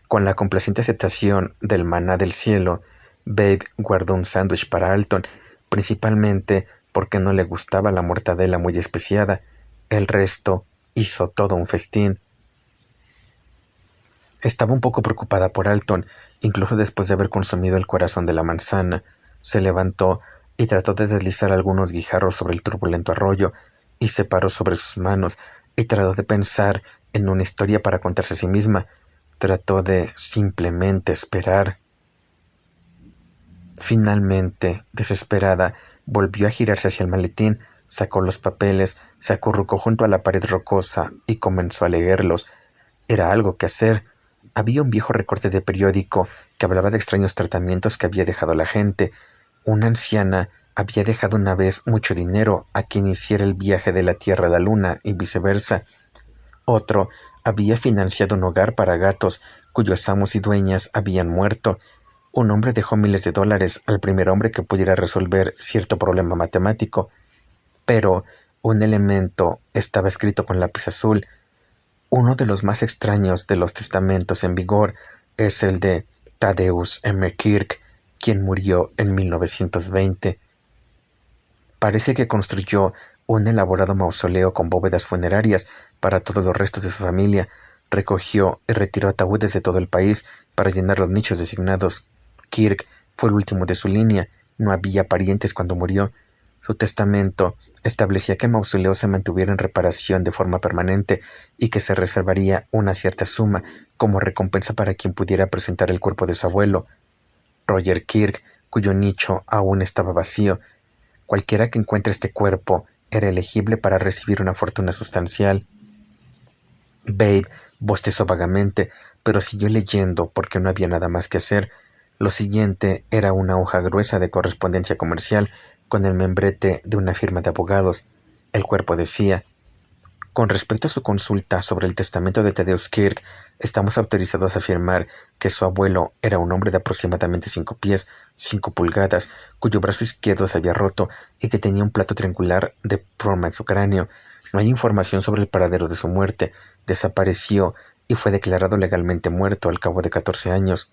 Con la complaciente aceptación del maná del cielo, Babe guardó un sándwich para Alton, principalmente porque no le gustaba la mortadela muy especiada. El resto hizo todo un festín. Estaba un poco preocupada por Alton, incluso después de haber consumido el corazón de la manzana. Se levantó y trató de deslizar algunos guijarros sobre el turbulento arroyo, y se paró sobre sus manos y trató de pensar en una historia para contarse a sí misma. Trató de simplemente esperar. Finalmente, desesperada, volvió a girarse hacia el maletín, sacó los papeles, se acurrucó junto a la pared rocosa y comenzó a leerlos. Era algo que hacer. Había un viejo recorte de periódico que hablaba de extraños tratamientos que había dejado la gente. Una anciana había dejado una vez mucho dinero a quien hiciera el viaje de la Tierra a la Luna y viceversa. Otro había financiado un hogar para gatos cuyos amos y dueñas habían muerto. Un hombre dejó miles de dólares al primer hombre que pudiera resolver cierto problema matemático. Pero un elemento estaba escrito con lápiz azul. Uno de los más extraños de los testamentos en vigor es el de Thaddeus M. Kirk, quien murió en 1920. Parece que construyó un elaborado mausoleo con bóvedas funerarias para todos los restos de su familia. Recogió y retiró ataúdes de todo el país para llenar los nichos designados. Kirk fue el último de su línea. No había parientes cuando murió. Su testamento establecía que el mausoleo se mantuviera en reparación de forma permanente y que se reservaría una cierta suma como recompensa para quien pudiera presentar el cuerpo de su abuelo, Roger Kirk, cuyo nicho aún estaba vacío. Cualquiera que encuentre este cuerpo era elegible para recibir una fortuna sustancial. Babe bostezó vagamente, pero siguió leyendo porque no había nada más que hacer. Lo siguiente era una hoja gruesa de correspondencia comercial con el membrete de una firma de abogados. El cuerpo decía: con respecto a su consulta sobre el testamento de Thaddeus Kirk, estamos autorizados a afirmar que su abuelo era un hombre de aproximadamente 5 pies, 5 pulgadas, cuyo brazo izquierdo se había roto y que tenía un plato triangular de plomo en su cráneo. No hay información sobre el paradero de su muerte. Desapareció y fue declarado legalmente muerto al cabo de 14 años.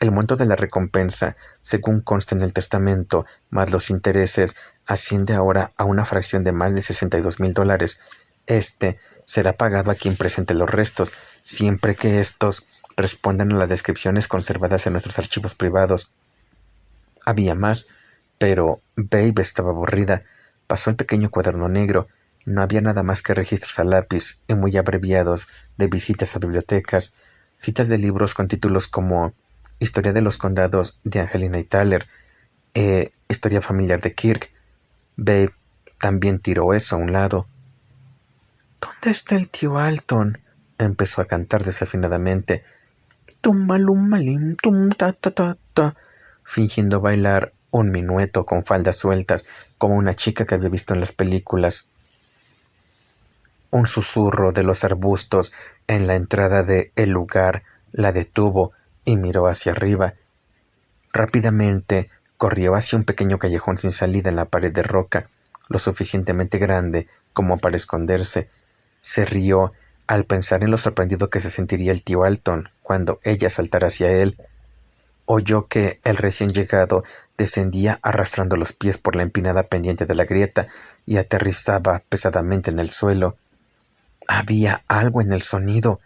El monto de la recompensa, según consta en el testamento, más los intereses, asciende ahora a una fracción de más de $62,000. Este será pagado a quien presente los restos, siempre que estos respondan a las descripciones conservadas en nuestros archivos privados. Había más, pero Babe estaba aburrida. Pasó el pequeño cuaderno negro. No había nada más que registros a lápiz y muy abreviados de visitas a bibliotecas, citas de libros con títulos como Historia de los condados de Angelina y Tyler, Historia familiar de Kirk. Babe también tiró eso a un lado. ¿Dónde está el tío Alton? Empezó a cantar desafinadamente. Tum malum malim tum ta ta ta ta, fingiendo bailar un minueto con faldas sueltas, como una chica que había visto en las películas. Un susurro de los arbustos en la entrada de el lugar la detuvo y miró hacia arriba. Rápidamente corrió hacia un pequeño callejón sin salida en la pared de roca, lo suficientemente grande como para esconderse. Se rió al pensar en lo sorprendido que se sentiría el tío Alton cuando ella saltara hacia él. Oyó que el recién llegado descendía arrastrando los pies por la empinada pendiente de la grieta y aterrizaba pesadamente en el suelo. Había algo en el sonido.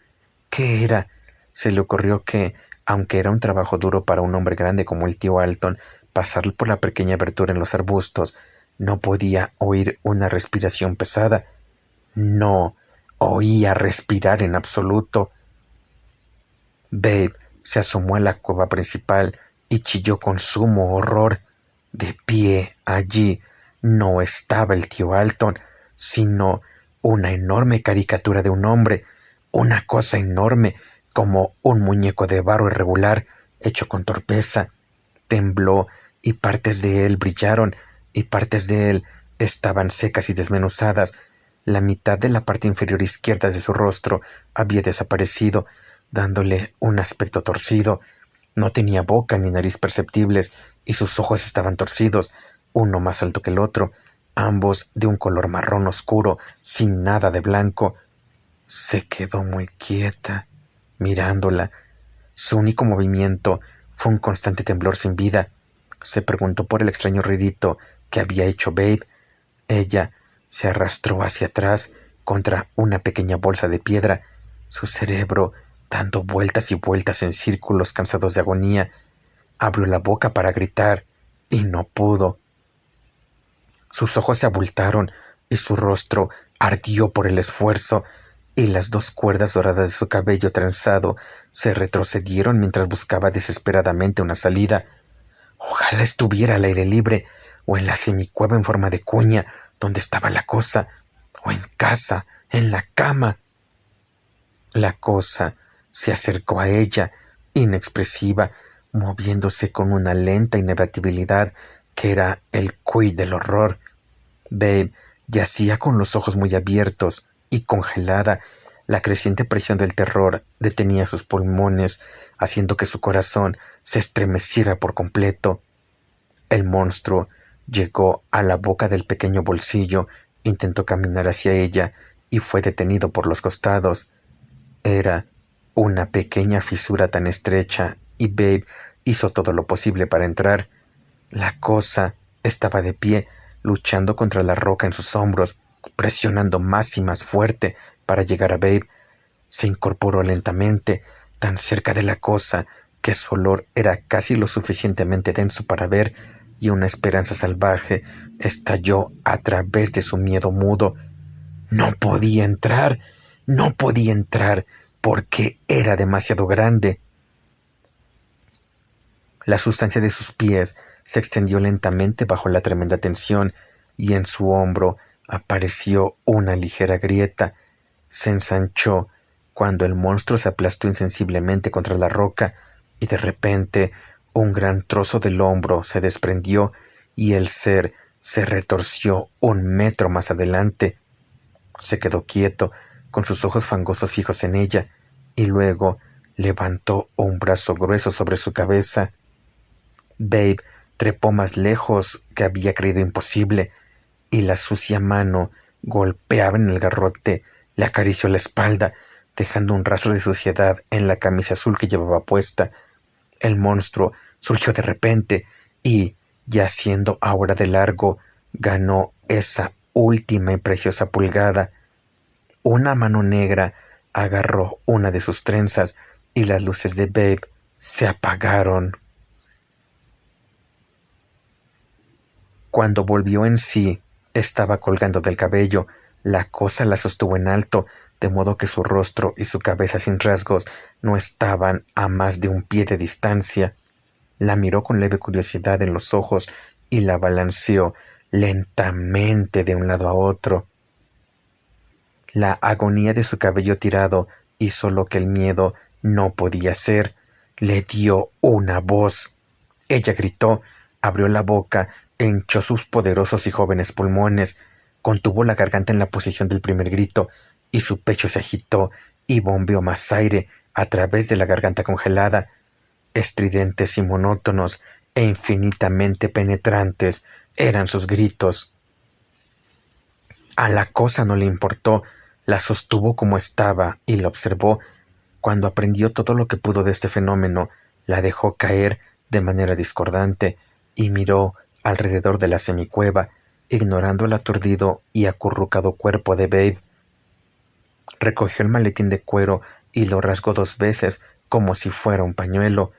¿Qué era? Se le ocurrió que, aunque era un trabajo duro para un hombre grande como el tío Alton, pasar por la pequeña abertura en los arbustos, no podía oír una respiración pesada. No oía respirar en absoluto. Babe se asomó a la cueva principal y chilló con sumo horror. De pie allí no estaba el tío Alton, sino una enorme caricatura de un hombre, una cosa enorme como un muñeco de barro irregular hecho con torpeza. Tembló y partes de él brillaron y partes de él estaban secas y desmenuzadas. La mitad de la parte inferior izquierda de su rostro había desaparecido, dándole un aspecto torcido. No tenía boca ni nariz perceptibles y sus ojos estaban torcidos, uno más alto que el otro, ambos de un color marrón oscuro, sin nada de blanco. Se quedó muy quieta, mirándola. Su único movimiento fue un constante temblor sin vida. Se preguntó por el extraño ruidito que había hecho Babe. Ella se arrastró hacia atrás contra una pequeña bolsa de piedra, su cerebro dando vueltas y vueltas en círculos cansados de agonía. Abrió la boca para gritar y no pudo. Sus ojos se abultaron y su rostro ardió por el esfuerzo, y las dos cuerdas doradas de su cabello trenzado se retrocedieron mientras buscaba desesperadamente una salida. Ojalá estuviera al aire libre, o en la semicueva en forma de cuña donde estaba la cosa, o en casa, en la cama. La cosa se acercó a ella, inexpresiva, moviéndose con una lenta inevitabilidad que era el quid del horror. Babe yacía con los ojos muy abiertos y congelada. La creciente presión del terror detenía sus pulmones, haciendo que su corazón se estremeciera por completo. El monstruo llegó a la boca del pequeño bolsillo, intentó caminar hacia ella y fue detenido por los costados. Era una pequeña fisura tan estrecha y Babe hizo todo lo posible para entrar. La cosa estaba de pie, luchando contra la roca en sus hombros, presionando más y más fuerte para llegar a Babe. Se incorporó lentamente, tan cerca de la cosa que su olor era casi lo suficientemente denso para ver, y una esperanza salvaje estalló a través de su miedo mudo. No podía entrar, no podía entrar, porque era demasiado grande. La sustancia de sus pies se extendió lentamente bajo la tremenda tensión, y en su hombro apareció una ligera grieta. Se ensanchó cuando el monstruo se aplastó insensiblemente contra la roca, y de repente un gran trozo del hombro se desprendió y el ser se retorció 1 metro más adelante. Se quedó quieto, con sus ojos fangosos fijos en ella, y luego levantó un brazo grueso sobre su cabeza. Babe trepó más lejos que había creído imposible, y la sucia mano golpeaba en el garrote, le acarició la espalda, dejando un rastro de suciedad en la camisa azul que llevaba puesta. El monstruo surgió de repente y, yaciendo ahora de largo, ganó esa última y preciosa pulgada. Una mano negra agarró una de sus trenzas y las luces de Babe se apagaron. Cuando volvió en sí, estaba colgando del cabello. La cosa la sostuvo en alto, de modo que su rostro y su cabeza sin rasgos no estaban a más de 1 pie de distancia. La miró con leve curiosidad en los ojos y la balanceó lentamente de un lado a otro. La agonía de su cabello tirado hizo lo que el miedo no podía hacer. Le dio una voz. Ella gritó, Abrió la boca e hinchó sus poderosos y jóvenes pulmones, contuvo la garganta en la posición del primer grito, y su pecho se agitó y bombeó más aire a través de la garganta congelada. Estridentes y monótonos e infinitamente penetrantes eran sus gritos. A la cosa no le importó, la sostuvo como estaba y la observó. Cuando aprendió todo lo que pudo de este fenómeno, la dejó caer de manera discordante y miró alrededor de la semicueva, ignorando el aturdido y acurrucado cuerpo de Babe. Recogió el maletín de cuero y lo rasgó 2 veces como si fuera un pañuelo.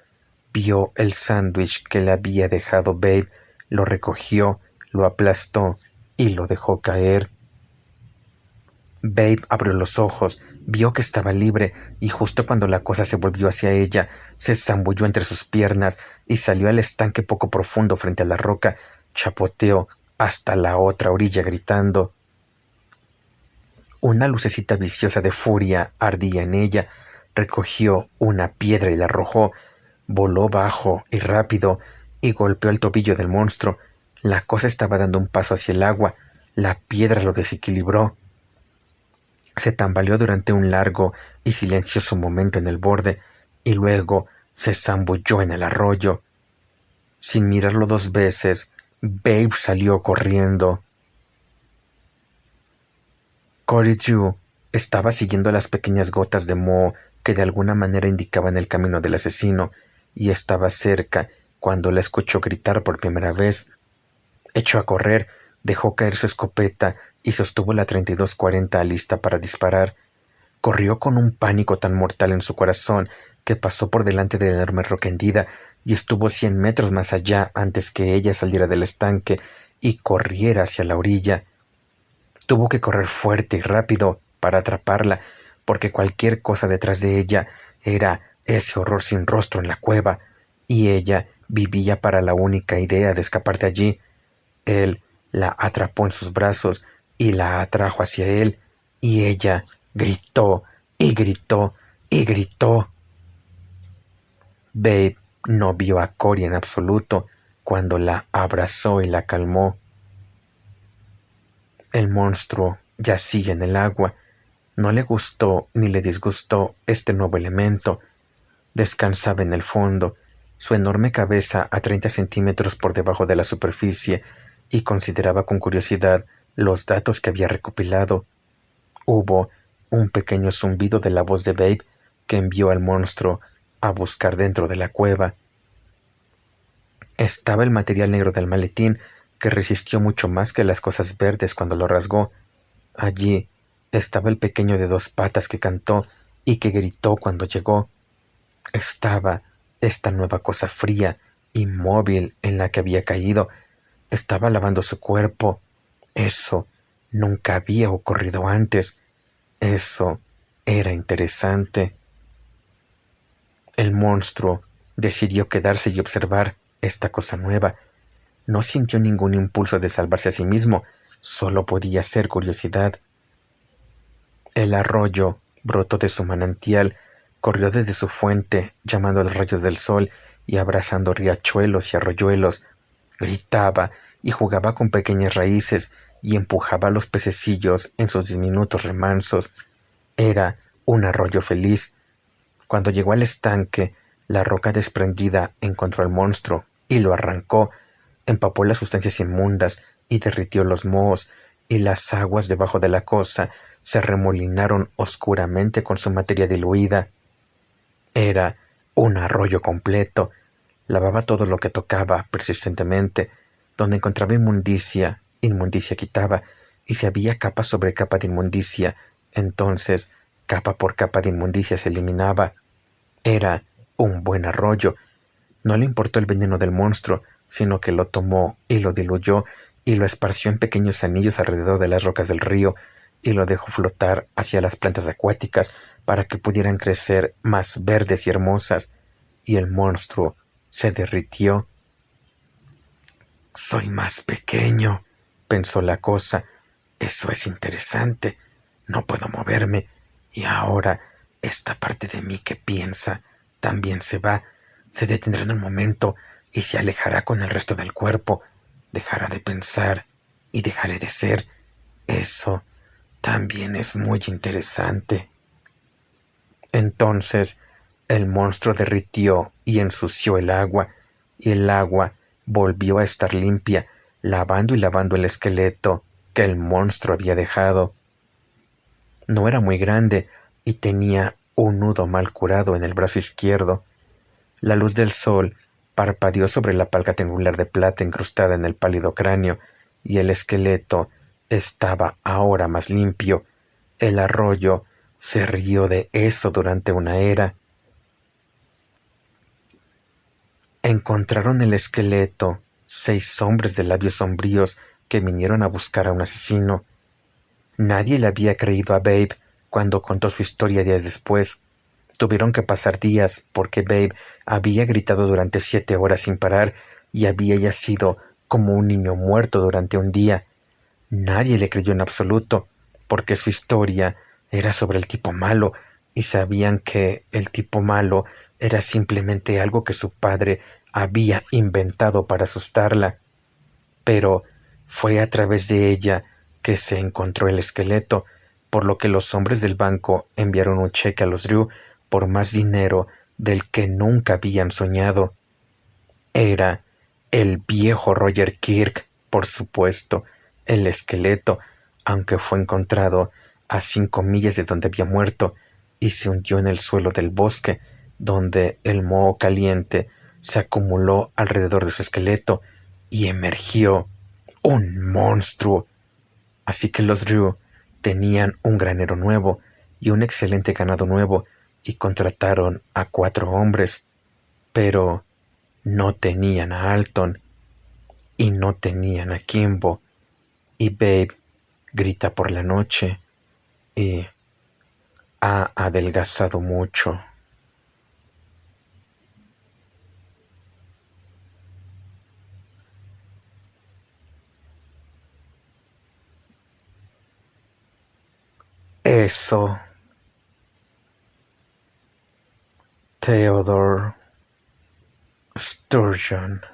Vio el sándwich que le había dejado Babe, lo recogió, lo aplastó y lo dejó caer. Babe abrió los ojos, vio que estaba libre y justo cuando la cosa se volvió hacia ella, se zambulló entre sus piernas y salió al estanque poco profundo frente a la roca, chapoteó hasta la otra orilla gritando. Una lucecita viciosa de furia ardía en ella, recogió una piedra y la arrojó, voló bajo y rápido y golpeó el tobillo del monstruo. La cosa estaba dando un paso hacia el agua, la piedra lo desequilibró. Se tambaleó durante un largo y silencioso momento en el borde y luego se zambulló en el arroyo. Sin mirarlo 2 veces, Babe salió corriendo. Koryu estaba siguiendo las pequeñas gotas de moho que de alguna manera indicaban el camino del asesino y estaba cerca cuando la escuchó gritar por primera vez. Echó a correr, dejó caer su escopeta y sostuvo la 3240 lista para disparar. Corrió con un pánico tan mortal en su corazón que pasó por delante de la enorme roca hendida y estuvo 100 metros más allá antes que ella saliera del estanque y corriera hacia la orilla. Tuvo que correr fuerte y rápido para atraparla, porque cualquier cosa detrás de ella era ese horror sin rostro en la cueva, y ella vivía para la única idea de escapar de allí. Él la atrapó en sus brazos y la atrajo hacia él, y ella gritó y gritó y gritó. Babe no vio a Cory en absoluto cuando la abrazó y la calmó. El monstruo yacía en el agua. No le gustó ni le disgustó este nuevo elemento. Descansaba en el fondo, su enorme cabeza a 30 centímetros por debajo de la superficie, y consideraba con curiosidad los datos que había recopilado. Hubo un pequeño zumbido de la voz de Babe que envió al monstruo a buscar dentro de la cueva. Estaba el material negro del maletín, que resistió mucho más que las cosas verdes cuando lo rasgó. Allí estaba el pequeño de 2 patas que cantó y que gritó cuando llegó. Estaba esta nueva cosa fría, inmóvil en la que había caído. Estaba lavando su cuerpo. Eso nunca había ocurrido antes. Eso era interesante. El monstruo decidió quedarse y observar esta cosa nueva. No sintió ningún impulso de salvarse a sí mismo, solo podía ser curiosidad. El arroyo brotó de su manantial, corrió desde su fuente, llamando a los rayos del sol y abrazando riachuelos y arroyuelos. Gritaba y jugaba con pequeñas raíces y empujaba a los pececillos en sus diminutos remansos. Era un arroyo feliz. Cuando llegó al estanque, la roca desprendida encontró al monstruo y lo arrancó. Empapó las sustancias inmundas y derritió los mohos, y las aguas debajo de la cosa se remolinaron oscuramente con su materia diluida. Era un arroyo completo. Lavaba todo lo que tocaba persistentemente. Donde encontraba inmundicia, inmundicia quitaba, y si había capa sobre capa de inmundicia, entonces capa por capa de inmundicia se eliminaba. Era un buen arroyo. No le importó el veneno del monstruo, sino que lo tomó y lo diluyó y lo esparció en pequeños anillos alrededor de las rocas del río y lo dejó flotar hacia las plantas acuáticas para que pudieran crecer más verdes y hermosas, y el monstruo se derritió. «Soy más pequeño», pensó la cosa. «Eso es interesante. No puedo moverme, y ahora esta parte de mí que piensa también se va. Se detendrá en un momento y se alejará con el resto del cuerpo, dejará de pensar y dejaré de ser. Eso también es muy interesante. Entonces el monstruo derritió y ensució el agua, y el agua volvió a estar limpia, lavando y lavando el esqueleto que el monstruo había dejado. No era muy grande y tenía un nudo mal curado en el brazo izquierdo. La luz del sol parpadeó sobre la palca triangular de plata incrustada en el pálido cráneo, y el esqueleto estaba ahora más limpio. El arroyo se rió de eso durante una era. Encontraron el esqueleto 6 hombres de labios sombríos que vinieron a buscar a un asesino. Nadie le había creído a Babe cuando contó su historia días después. Tuvieron que pasar días porque Babe había gritado durante 7 horas sin parar y había yacido como un niño muerto durante un día. Nadie le creyó en absoluto, porque su historia era sobre el tipo malo, y sabían que el tipo malo era simplemente algo que su padre había inventado para asustarla. Pero fue a través de ella que se encontró el esqueleto, por lo que los hombres del banco enviaron un cheque a los Drew por más dinero del que nunca habían soñado. Era el viejo Roger Kirk, por supuesto, el esqueleto, aunque fue encontrado a 5 millas de donde había muerto y se hundió en el suelo del bosque, donde el moho caliente se acumuló alrededor de su esqueleto y emergió un monstruo. Así que los Drew tenían un granero nuevo y un excelente ganado nuevo y contrataron a 4 hombres, pero no tenían a Alton y no tenían a Kimbo, y Babe grita por la noche y ha adelgazado mucho. Eso, Theodore Sturgeon.